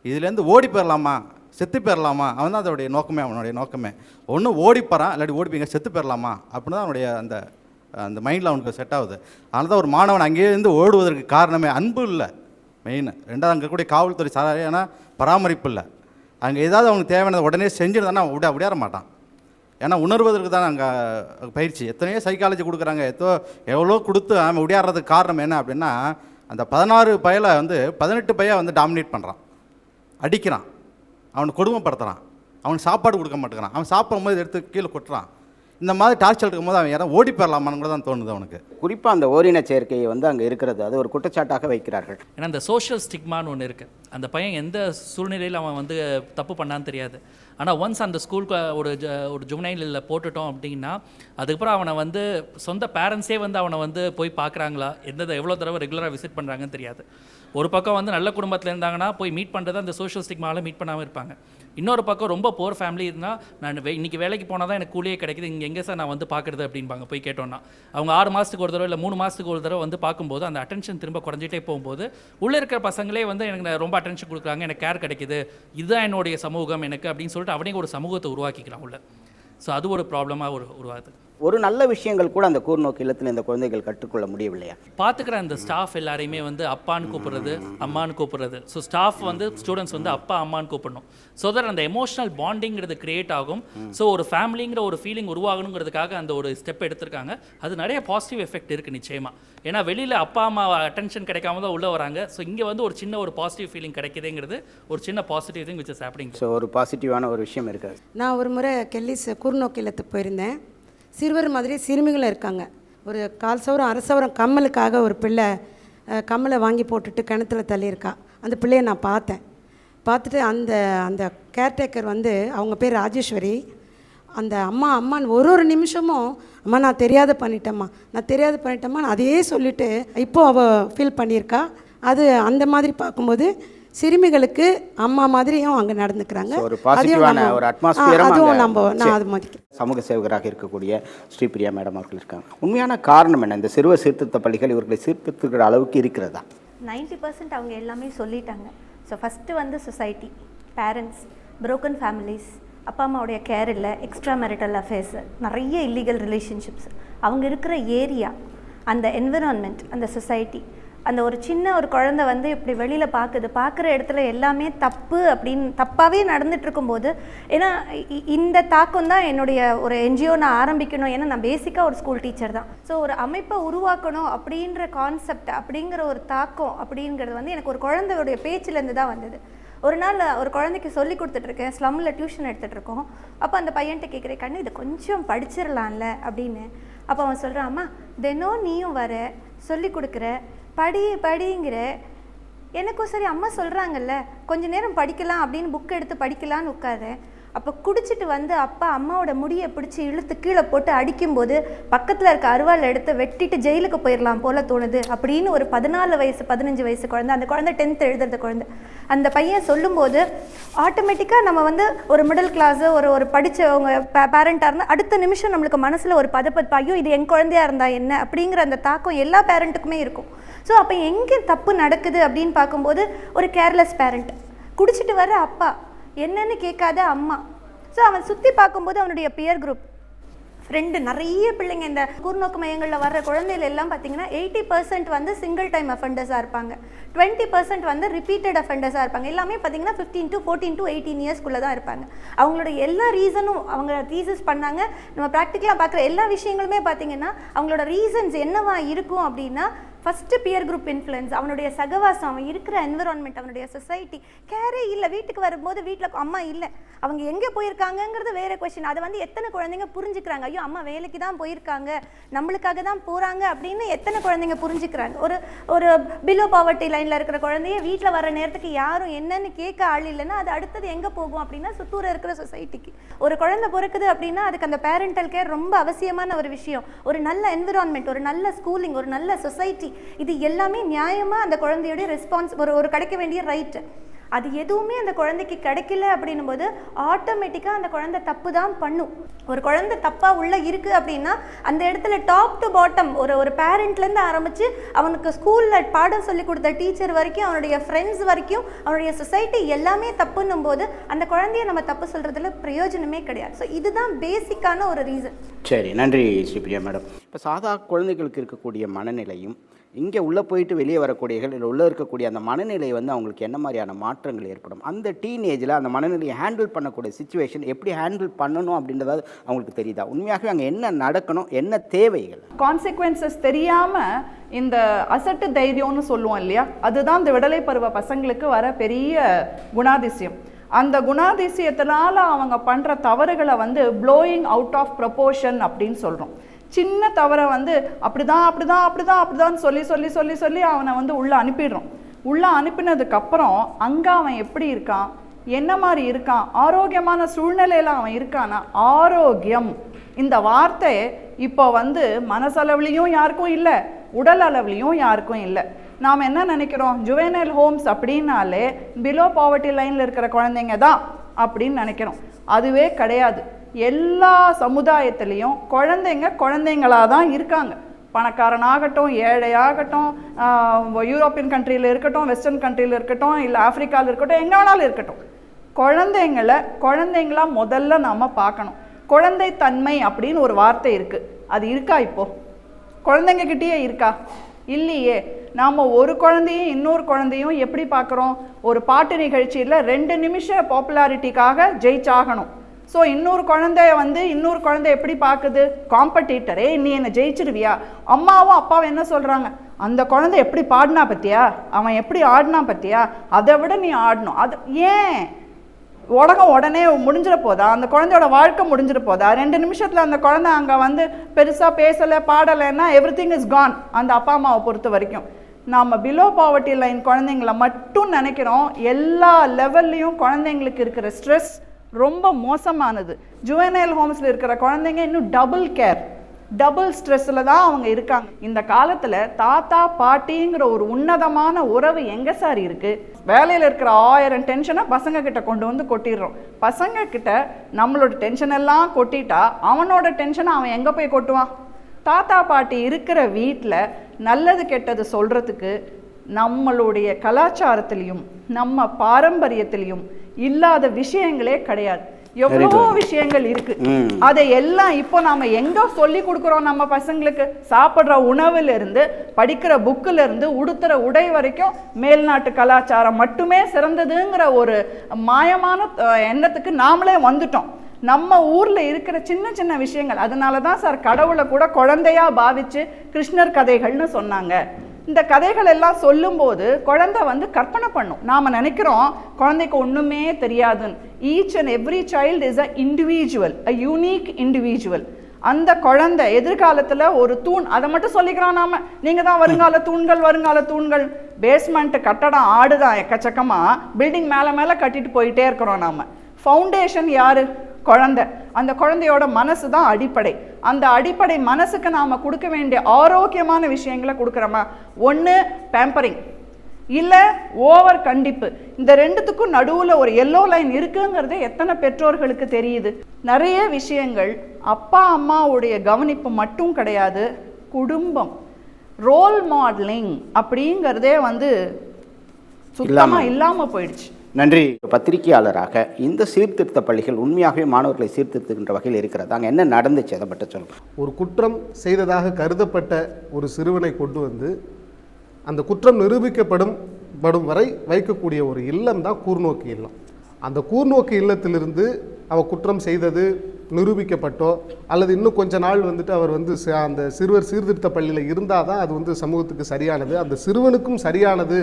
இதுலேருந்து ஓடி போயிடலாமா, செத்து போயிடலாமா, அவன் தான் அதோடைய நோக்கமே. அவனுடைய நோக்கமே ஒன்று ஓடி போகிறான், இல்லாட்டி ஓடி போய்ங்க செத்து போயிடலாமா அப்படின்னு தான் அவனுடைய அந்த மைண்டில் அவனுக்கு செட் ஆகுது. அதனால தான் ஒரு மாணவன் அங்கேயிருந்து ஓடுவதற்கு காரணமே அன்பு இல்லை மெயின். ரெண்டாவது அங்கே கூடிய காவல்துறை சரியான பராமரிப்பு இல்லை. அங்கே ஏதாவது அவனுக்கு தேவையானதை உடனே செஞ்சுருந்தானா விடையாற மாட்டான். ஏன்னா உணர்வதற்கு தான் அங்கே பயிற்சி. எத்தனையோ சைக்காலஜி கொடுக்குறாங்க, எவ்வளோ கொடுத்து அவன் விடையாடுறதுக்கு காரணம் என்ன அப்படின்னா, அந்த 16 பையலை வந்து 18 பையன் வந்து டாமினேட் பண்ணுறான், அடிக்கிறான், அவனை கொடுமைப்படுத்துகிறான், அவனுக்கு சாப்பாடு கொடுக்க மாட்டேங்கிறான், அவன் சாப்பிடும்போது எடுத்து கீழே கொட்டுறான். இந்த மாதிரி டார்ச்சர் இருக்கும்போது அவன் யாரும் ஓடி போயிடலாமான்னு கூட தான் தோணுது அவனுக்கு. குறிப்பாக அந்த ஓரின சேர்க்கையை வந்து அங்கே இருக்கிறது அது ஒரு குற்றச்சாட்டாக வைக்கிறார்கள். ஏன்னா அந்த சோஷியல் ஸ்டிக்மான்னு ஒன்று இருக்குது. அந்த பையன் எந்த சூழ்நிலையில் அவன் வந்து தப்பு பண்ணான்னு தெரியாது. ஆனால் ஒன்ஸ் அந்த ஸ்கூலுக்கு ஒரு ஜுவனைலில் போட்டுட்டோம் அப்படின்னா அதுக்கப்புறம் அவனை வந்து சொந்த பேரண்ட்ஸே வந்து அவனை வந்து போய் பார்க்குறாங்களா, எவ்வளோ தடவை ரெகுலராக விசிட் பண்ணுறாங்கன்னு தெரியாது. ஒரு பக்கம் வந்து நல்ல குடும்பத்தில் இருந்தாங்கன்னா போய் மீட் பண்ணுறது அந்த சோஷியல் ஸ்டிக்மாவில் மீட் பண்ணாமல் இருப்பாங்க. இன்னொரு பக்கம் ரொம்ப போர் ஃபேமிலி இருந்தால் நான் இன்றைக்கி வேலைக்கு போனால் தான் எனக்கு கூலியே கிடைக்குது, இங்கே எங்கே சார் நான் வந்து பார்க்குறது அப்படின்பாங்க. போய் கேட்டோன்னா அவங்க 6 மாதத்துக்கு ஒரு தடவை இல்லை 3 மாதத்துக்கு ஒரு தடவை வந்து பார்க்கும்போது அந்த அட்டென்ஷன் திரும்ப குறைஞ்சிட்டே போகும்போது உள்ளே இருக்கிற பசங்களே வந்து எனக்கு ரொம்ப அட்டென்ஷன் கொடுக்குறாங்க, எனக்கு கேர் கிடைக்குது, இதுதான் என்னுடைய சமூகம் எனக்கு அப்படின்னு சொல்லிட்டு அவனே ஒரு சமூகத்தை உருவாக்கிக்கிறான் உள்ள. ஸோ அது ஒரு ப்ராப்ளமாக உருவாகுது. ஒரு நல்ல விஷயங்கள் கூட அந்த கூர்நோக்கு இல்லத்தில் இந்த குழந்தைகள் கற்றுக்கொள்ள முடியவில்லையா? பார்த்துக்கிற அந்த ஸ்டாஃப் எல்லாரையுமே வந்து அப்பான்னு கூப்பிடுறது, அம்மான்னு கூப்பிடுறது. ஸோ ஸ்டாஃப் வந்து ஸ்டூடெண்ட்ஸ் வந்து அப்பா அம்மான்னு கூப்பிடணும். ஸோ தட் அந்த எமோஷனல் பாண்டிங்கிறது கிரியேட் ஆகும். ஸோ ஒரு ஃபேமிலிங்கிற ஒரு ஃபீலிங் உருவாகணுங்கிறதுக்காக அந்த ஒரு ஸ்டெப் எடுத்திருக்காங்க. அது நிறைய பாசிட்டிவ் எஃபெக்ட் இருக்குது நிச்சயமாக. ஏன்னா வெளியில் அப்பா அம்மா அட்டென்ஷன் கிடைக்காம தான் உள்ளே வராங்க. ஸோ இங்கே வந்து ஒரு சின்ன ஒரு பாசிட்டிவ் ஃபீலிங் கிடைக்குதுங்கிறது ஒரு சின்ன positive thing which is happening. So ஒரு பாசிட்டிவான ஒரு விஷயம் இருக்காது. நான் ஒரு முறை கெல்லிஸ் கூர்நோக்கு இல்லத்துக்கு போயிருந்தேன். சிறுவர் மாதிரி சிறுமிகளும் இருக்காங்க. ஒரு 1/4 சவரம் 1/2 சவரம் கம்மலுக்காக ஒரு பிள்ளை கம்மலை வாங்கி போட்டுட்டு கிணத்துல தள்ளியிருக்கா. அந்த பிள்ளையை நான் பார்த்துட்டு அந்த கேர்டேக்கர் வந்து அவங்க பேர் ராஜேஸ்வரி. அந்த அம்மான்னு ஒரு நிமிஷமும் அம்மா நான் தெரியாத பண்ணிட்டேம்மா அதையே சொல்லிவிட்டு இப்போது அவள் ஃபீல் பண்ணியிருக்கா. அது அந்த மாதிரி பார்க்கும்போது சிறுமிகளுக்கு அம்மா மாதிரியும் அங்கே நடந்துக்கிறாங்க. ஒரு பாசிட்டிவான ஒரு அட்மாஸ்பியரும் நான் அது மதிக்கிறேன். சமூக சேவகராக இருக்கக்கூடிய ஸ்ரீபிரியா மேடம் அவர்கள் இருக்காங்க. உண்மையான காரணம் என்ன? இந்த சிறுவர் சீர்திருத்த பள்ளிகள் இவர்களை சீர்திருத்துகிற அளவுக்கு இருக்கிறதா? 90% அவங்க எல்லாமே சொல்லிட்டாங்க. ஸோ ஃபஸ்ட்டு வந்து சொசைட்டி, பேரண்ட்ஸ், ப்ரோக்கன் ஃபேமிலிஸ், அப்பா அம்மாவுடைய கேர் இல்லை, எக்ஸ்ட்ரா மேரிட்டல் அஃபேர்ஸ், நிறைய இல்லீகல் ரிலேஷன்ஷிப்ஸ், அவங்க இருக்கிற ஏரியா, அந்த என்விரான்மெண்ட், அந்த சொசைட்டி, அந்த ஒரு சின்ன ஒரு குழந்தை வந்து இப்படி வெளியில் பார்க்குற இடத்துல எல்லாமே தப்பாகவே நடந்துட்டு இருக்கும்போது, ஏன்னா இந்த தாக்கம் தான் என்னுடைய ஒரு என்ஜிஓ நான் ஆரம்பிக்கணும். ஏன்னா நான் பேசிக்காக ஒரு ஸ்கூல் டீச்சர் தான். ஸோ ஒரு அமைப்பை உருவாக்கணும் அப்படின்ற கான்செப்ட், அப்படிங்கிற ஒரு தாக்கம் அப்படிங்கிறது வந்து எனக்கு ஒரு குழந்தையுடைய பேச்சிலேருந்து தான் வந்தது. ஒரு நாள் ஒரு குழந்தைக்கு சொல்லி கொடுத்துட்ருக்கேன், ஸ்லம்மில் டியூஷன் எடுத்துகிட்டு இருக்கோம். அப்போ அந்த பையன்கிட்ட கேட்குறேன், கண்ணு இதை கொஞ்சம் படிச்சிடலாம்ல அப்படின்னு. அப்போ அவன் சொல்கிறான், அம்மா தினம் நீயும் வர சொல்லி கொடுக்குற, படிங்கிற. எனக்கும் சரி அம்மா சொல்கிறாங்கல்ல கொஞ்ச நேரம் படிக்கலாம் அப்படின்னு புக் எடுத்து படிக்கலான்னு உட்காரேன். அப்போ குடிச்சிட்டு வந்து அப்பா அம்மாவோட முடியை பிடிச்சி இழுத்து கீழே போட்டு அடிக்கும்போது பக்கத்தில் இருக்க அருவாள் எடுத்து வெட்டிட்டு ஜெயிலுக்கு போயிடலாம் போல தோணுது அப்படின்னு ஒரு 14 வயசு 15 வயசு குழந்தை, அந்த குழந்தை 10th எழுதுறது குழந்தை, அந்த பையன் சொல்லும்போது ஆட்டோமேட்டிக்காக நம்ம வந்து ஒரு மிடில் கிளாஸு ஒரு படித்தவங்க பேரண்ட்டாக இருந்தால் அடுத்த நிமிஷம் நம்மளுக்கு மனசில் ஒரு பதப்பது, ஐயோ இது என் குழந்தையாக இருந்தால் என்ன அப்படிங்கிற அந்த தாக்கம் எல்லா பேரண்ட்டுக்குமே இருக்கும். ஸோ அப்போ எங்கே தப்பு நடக்குது அப்படின்னு பார்க்கும்போது ஒரு கேர்லெஸ் பேரண்ட், குடிச்சிட்டு வர அப்பா, என்னன்னு கேட்காத அம்மா. ஸோ அவன் சுற்றி பார்க்கும்போது அவனுடைய பியர் குரூப் ஃப்ரெண்டு நிறைய பிள்ளைங்க, இந்த கூர்நோக்கு மையங்களில் வர்ற குழந்தைகள் எல்லாம் பார்த்தீங்கன்னா 80% வந்து சிங்கிள் டைம் அஃபெண்டர்ஸாக இருப்பாங்க, 20% வந்து ரிப்பீட்டட் அஃபெண்டர்ஸாக இருப்பாங்க. எல்லாமே பார்த்தீங்கன்னா 15 to 14 to 18 இயர்ஸ்க்குள்ளே தான் இருப்பாங்க. அவங்களோட எல்லா ரீசனும் அவங்க தீசிஸ் பண்ணாங்க. நம்ம ப்ராக்டிக்கலாக பார்க்குற எல்லா விஷயங்களுமே பார்த்தீங்கன்னா அவங்களோட ரீசன்ஸ் என்னவா இருக்கும் அப்படின்னா, ஃபஸ்ட்டு பியர் குரூப் இன்ஃப்ளூயன்ஸ், அவனுடைய சகவாசம், அவன் இருக்கிற என்விரான்மெண்ட், அவனுடைய சொசைட்டி, கேரே இல்லை. வீட்டுக்கு வரும்போது வீட்டில் அம்மா இல்லை, அவங்க எங்கே போயிருக்காங்கங்கிறது வேறு கொஸ்டின். அதை வந்து எத்தனை குழந்தைங்க புரிஞ்சுக்கிறாங்க, ஐயோ அம்மா வேலைக்கு தான் போயிருக்காங்க, நம்மளுக்காக தான் போகிறாங்க அப்படின்னு எத்தனை குழந்தைங்க புரிஞ்சுக்கிறாங்க. ஒரு பிலோ பாவர்ட்டி லைனில் இருக்கிற குழந்தைய வீட்டில் வர நேரத்துக்கு யாரும் என்னன்னு கேட்க ஆள் இல்லைன்னா அது அடுத்தது எங்கே போகும் அப்படின்னா சுத்தூர இருக்கிற சொசைட்டிக்கு. ஒரு குழந்தை பிறக்குது அப்படின்னா அதுக்கு அந்த பேரண்டல் கேர் ரொம்ப அவசியமான ஒரு விஷயம். ஒரு நல்ல என்விரான்மெண்ட், ஒரு நல்ல ஸ்கூலிங், ஒரு நல்ல சொசைட்டி, இது எல்லாமே நியாயமாக அந்த குழந்தையோடைய ரெஸ்பான்ஸ், ஒரு கிடைக்க வேண்டிய ரைட்டு. அது எதுவுமே அந்த குழந்தைக்கு கிடைக்கல அப்படின்னும் போது ஆட்டோமேட்டிக்காக அந்த குழந்தை தப்பு தான் பண்ணும். ஒரு குழந்தை தப்பாக உள்ளே இருக்குது அப்படின்னா அந்த இடத்துல டாப் டு பாட்டம் ஒரு பேரண்ட்லேருந்து ஆரம்பித்து அவனுக்கு ஸ்கூலில் பாடம் சொல்லி கொடுத்த டீச்சர் வரைக்கும், அவனுடைய ஃப்ரெண்ட்ஸ் வரைக்கும், அவனுடைய சொசைட்டி எல்லாமே தப்புன்னும் போது அந்த குழந்தைய நம்ம தப்பு சொல்கிறதுல பிரயோஜனமே கிடையாது. ஸோ இதுதான் பேசிக்கான ஒரு ரீசன். சரி, நன்றி ஸ்ரீபிரியா மேடம். இப்போ சாதா குழந்தைகளுக்கு இருக்கக்கூடிய மனநிலையும் இங்கே உள்ளே போயிட்டு வெளியே வரக்கூடியகள் இல்லை உள்ளே இருக்கக்கூடிய அந்த மனநிலை வந்து அவங்களுக்கு என்ன மாதிரியான மாற்றங்கள் ஏற்படும், அந்த டீனேஜில் அந்த மனநிலையை ஹேண்டில் பண்ணக்கூடிய சுச்சுவேஷன் எப்படி ஹேண்டில் பண்ணணும் அப்படின்றதாவது அவங்களுக்கு தெரியுதா? உண்மையாகவே அங்கே என்ன நடக்கணும், என்ன தேவைகள், கான்சிக்வன்சஸ் தெரியாமல் இந்த அசட்டு தைரியம்னு சொல்லுவோம் இல்லையா, அதுதான் இந்த விடலை பருவ பசங்களுக்கு வர பெரிய குணாதிசயம். அந்த குணாதிசயத்தினால அவங்க பண்ணுற தவறுகளை வந்து ப்ளோயிங் அவுட் ஆஃப் ப்ரொபோர்ஷன் அப்படின்னு சொல்கிறோம். சின்ன தவறை வந்து அப்படிதான் சொல்லி அவனை வந்து உள்ளே அனுப்பிடுறோம். உள்ளே அனுப்பினதுக்கப்புறம் அங்கே அவன் எப்படி இருக்கான், என்ன மாதிரி இருக்கான், ஆரோக்கியமான சூழ்நிலையில் அவன் இருக்கானா? ஆரோக்கியம் இந்த வார்த்தை இப்போ வந்து மனசளவுலையும் யாருக்கும் இல்லை, உடல் அளவுலையும் யாருக்கும் இல்லை. நாம் என்ன நினைக்கிறோம், ஜுவெனைல் ஹோம்ஸ் அப்படின்னாலே பிலோ பாவர்ட்டி லைனில் இருக்கிற குழந்தைங்க தான் அப்படின்னு நினைக்கிறோம். அதுவே கிடையாது. எல்லா சமுதாயத்துலேயும் குழந்தைங்களாக தான் இருக்காங்க. பணக்காரனாகட்டும், ஏழையாகட்டும், யூரோப்பியன் கண்ட்ரியில் இருக்கட்டும், வெஸ்டர்ன் கண்ட்ரியில் இருக்கட்டும், இல்லை ஆப்பிரிக்காவில் இருக்கட்டும், எங்கே வேணாலும் இருக்கட்டும், குழந்தைங்களா முதல்ல நாம் பார்க்கணும். குழந்தைத்தன்மை அப்படின்னு ஒரு வார்த்தை இருக்குது, அது இருக்கா? இப்போது குழந்தைங்கக்கிட்டேயே இருக்கா? இல்லையே. நாம் ஒரு குழந்தையும் இன்னொரு குழந்தையும் எப்படி பார்க்குறோம்? ஒரு பாட்டு நிகழ்ச்சியில் 2 நிமிஷ பாப்புலாரிட்டிக்காக ஜெயிச்சாகணும். ஸோ இன்னொரு குழந்தை எப்படி பார்க்குது? காம்படிட்டரே, நீ என்னை ஜெயிச்சிருவியா? அம்மாவும் அப்பாவும் என்ன சொல்கிறாங்க? அந்த குழந்தை எப்படி பாடினா பற்றியா, அவன் எப்படி ஆடினா பற்றியா, அதை விட நீ ஆடணும். அது ஏன் உலகம் உடனே முடிஞ்சிட போதா? அந்த குழந்தையோட வாழ்க்கை முடிஞ்சிட போதா? 2 நிமிஷத்தில் அந்த குழந்தை அங்கே வந்து பெருசாக பேசலை பாடலைன்னா எவ்ரிதிங் இஸ் கான் அந்த அப்பா அம்மாவை பொறுத்த வரைக்கும். நாம் பிலோ பாவர்ட்டி லைன் குழந்தைங்கள மட்டும் நினைக்கிறோம். எல்லா லெவல்லையும் குழந்தைங்களுக்கு இருக்கிற ஸ்ட்ரெஸ் ரொம்ப மோசமானது. ஜுவெனைல் ஹோம்ஸில் இருக்கிற குழந்தைங்க இன்னும் டபுள் ஸ்ட்ரெஸ்ஸில் தான் அவங்க இருக்காங்க. இந்த காலத்தில் தாத்தா பாட்டிங்கிற ஒரு உன்னதமான உறவு எங்கே சார் இருக்குது? வேலையில் இருக்கிற 1000 டென்ஷனை பசங்க கிட்ட கொண்டு வந்து கொட்டிடுறோம். பசங்க கிட்ட நம்மளோட டென்ஷன் எல்லாம் கொட்டிட்டா அவனோட டென்ஷனை அவன் எங்கே போய் கொட்டுவான்? தாத்தா பாட்டி இருக்கிற வீட்டில் நல்லது கெட்டது சொல்கிறதுக்கு நம்மளுடைய கலாச்சாரத்திலையும் நம்ம பாரம்பரியத்திலையும் இல்லாத விஷயங்களே கிடையாது. எவ்வளவோ விஷயங்கள் இருக்கு. அதை எல்லாம் இப்போ நாம எங்க சொல்லி கொடுக்குறோம் நம்ம பசங்களுக்கு? சாப்பிட்ற உணவுல இருந்து, படிக்கிற புக்கில் இருந்து, உடுத்துற உடை வரைக்கும் மேல்நாட்டு கலாச்சாரம் மட்டுமே சிறந்ததுங்கிற ஒரு மாயமான எண்ணத்துக்கு நாமளே வந்துட்டோம். நம்ம ஊர்ல இருக்கிற சின்ன சின்ன விஷயங்கள், அதனால தான் சார் கடவுளை கூட குழந்தையா பாவிச்சு கிருஷ்ணர் கதைகள்னு சொன்னாங்க. இந்த கதைகள் எல்லாம் சொல்லும்போது குழந்தை வந்து கற்பனை பண்ணும். நாம் நினைக்கிறோம் குழந்தைக்கு ஒன்றுமே தெரியாதுன்னு. Each and every child is a individual, a unique individual. அந்த குழந்தை எதிர்காலத்தில் ஒரு தூண், அதை மட்டும் சொல்லிக்கிறோம் நாம. நீங்கள் தான் வருங்கால தூண்கள். பேஸ்மெண்ட் கட்டடம் ஆடுதான் எக்கச்சக்கமாக, பில்டிங் மேலே கட்டிட்டு போயிட்டே இருக்கிறோம் நாம். ஃபவுண்டேஷன் யாரு? குழந்தை. அந்த குழந்தையோட மனசு தான் அடிப்படை. அந்த அடிப்படை மனசுக்கு நாம் கொடுக்க வேண்டிய ஆரோக்கியமான விஷயங்களை கொடுக்குறோமா? ஒன்று பேம்பரிங், இல்லை ஓவர் கண்டிப்பு. இந்த ரெண்டுத்துக்கும் நடுவில் ஒரு எல்லோ லைன் இருக்குங்கிறதே எத்தனை பெற்றோர்களுக்கு தெரியுது? நிறைய விஷயங்கள் அப்பா அம்மாவுடைய கவனிப்பு மட்டும் கிடையாது, குடும்பம் ரோல் மாடலிங் அப்படிங்கிறதே வந்து சுத்தமாக இல்லாமல் போயிடுச்சு. நன்றி. பத்திரிகையாளராக இந்த சீர்திருத்த பள்ளிகள் உண்மையாகவே மாணவர்களை சீர்திருத்துகின்ற வகையில் இருக்கிறது. அங்கே என்ன நடந்துச்சு அதை பற்றி சொல்லுங்கள். ஒரு குற்றம் செய்ததாக கருதப்பட்ட ஒரு சிறுவனை கொண்டு வந்து அந்த குற்றம் நிரூபிக்கப்படும் வரை வைக்கக்கூடிய ஒரு இல்லம் தான் கூர்நோக்கு இல்லம். அந்த கூர்நோக்கு இல்லத்திலிருந்து அவர் குற்றம் செய்தது நிரூபிக்கப்பட்டோ அல்லது இன்னும் கொஞ்ச நாள் வந்துட்டு அவர் வந்து அந்த சிறுவர் சீர்திருத்த பள்ளியில் இருந்தால் தான் அது வந்து சமூகத்துக்கு சரியானது, அந்த சிறுவனுக்கும் சரியானது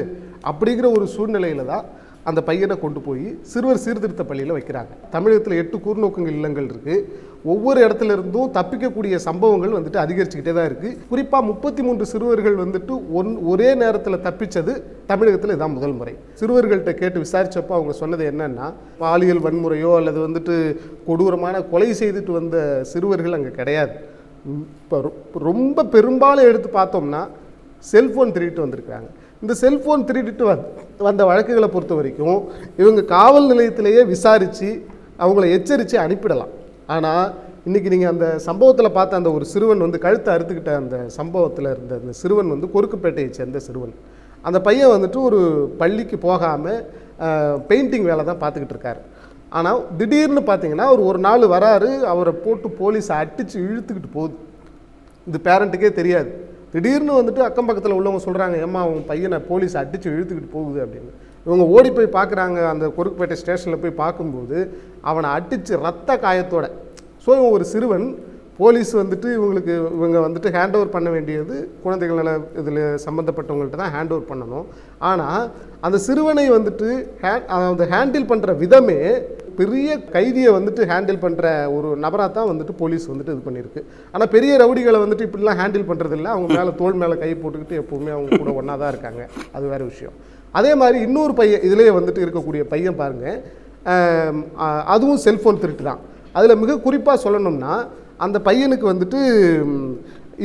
அப்படிங்கிற ஒரு சூழ்நிலையில் தான் அந்த பையனை கொண்டு போய் சிறுவர் சீர்திருத்த பள்ளியில் வைக்கிறாங்க. தமிழகத்தில் 8 கூர்நோக்குங்கள் இல்லங்கள் இருக்குது. ஒவ்வொரு இடத்துல இருந்தும் தப்பிக்கக்கூடிய சம்பவங்கள் வந்துட்டு அதிகரிச்சுக்கிட்டே தான் இருக்குது. குறிப்பாக 33 சிறுவர்கள் வந்துட்டு ஒரே நேரத்தில் தப்பிச்சது தமிழகத்தில் இதான் முதல் முறை. சிறுவர்கள்ட்ட கேட்டு விசாரித்தப்போ அவங்க சொன்னது என்னன்னா, பாலியல் வன்முறையோ அல்லது வந்துட்டு கொடூரமான கொலை செய்துட்டு வந்த சிறுவர்கள் அங்கே கிடையாது. இப்போ ரொம்ப பெரும்பாலும் எடுத்து பார்த்தோம்னா செல்ஃபோன் திருடிட்டு வந்திருக்காங்க. இந்த செல்ஃபோன் திருடிட்டு வந்த வழக்குகளை பொறுத்த வரைக்கும் இவங்க காவல் நிலையத்திலேயே விசாரித்து அவங்கள எச்சரித்து அனுப்பிடலாம். ஆனால் இன்றைக்கி நீங்கள் அந்த சம்பவத்தில் பார்த்த அந்த ஒரு சிறுவன் வந்து கழுத்தை அறுத்துக்கிட்ட அந்த சம்பவத்தில் இருந்த அந்த சிறுவன் வந்து கொருக்குப்பேட்டையை சேர்ந்த சிறுவன். அந்த பையன் வந்துட்டு ஒரு பள்ளிக்கு போகாமல் பெயிண்டிங் வேலை தான் பார்த்துக்கிட்டு இருக்காரு. ஆனால் திடீர்னு பார்த்தீங்கன்னா ஒரு நாள் வராரு, அவரை போட்டு போலீஸை அடித்து இழுத்துக்கிட்டு போகுது. இது பேரண்ட்டுக்கே தெரியாது. திடீர்னு வந்துட்டு அக்கம் பக்கத்தில் உள்ளவங்க சொல்கிறாங்க, ஏம்மா அவன் பையனை போலீஸ் அடித்து இழுத்துக்கிட்டு போகுது அப்படின்னு. இவங்க ஓடி போய் பார்க்குறாங்க. அந்த கொருக்குப்பேட்டை ஸ்டேஷனில் போய் பார்க்கும்போது அவனை அடித்து ரத்த காயத்தோட. ஸோ இவன் ஒரு சிறுவன். போலீஸ் வந்துட்டு இவங்க வந்துட்டு ஹேண்ட் ஓவர் பண்ண வேண்டியது குழந்தைகள் நல இதில் சம்மந்தப்பட்டவங்கள்ட்ட தான் ஹேண்ட் ஓவர் பண்ணணும். ஆனால் அந்த சிறுவனை வந்துட்டு அந்த ஹேண்டில் பண்ணுற விதமே பெரிய கைதியை வந்துட்டு ஹேண்டில் பண்ணுற ஒரு நபராக தான் வந்துட்டு போலீஸ் வந்துட்டு இது பண்ணியிருக்கு. ஆனால் பெரிய ரவுடிகளை வந்துட்டு இப்படிலாம் ஹேண்டில் பண்ணுறது இல்லை. அவங்க மேலே தோள் மேலே கை போட்டுக்கிட்டு எப்போவுமே அவங்க கூட ஒன்றா தான் இருக்காங்க. அது வேறு விஷயம். அதே மாதிரி இன்னொரு பையன் இதிலேயே வந்துட்டு இருக்கக்கூடிய பையன் பாருங்கள், அதுவும் செல்ஃபோன் திருட்டு தான். அதில் மிக குறிப்பாக சொல்லணும்னா அந்த பையனுக்கு வந்துட்டு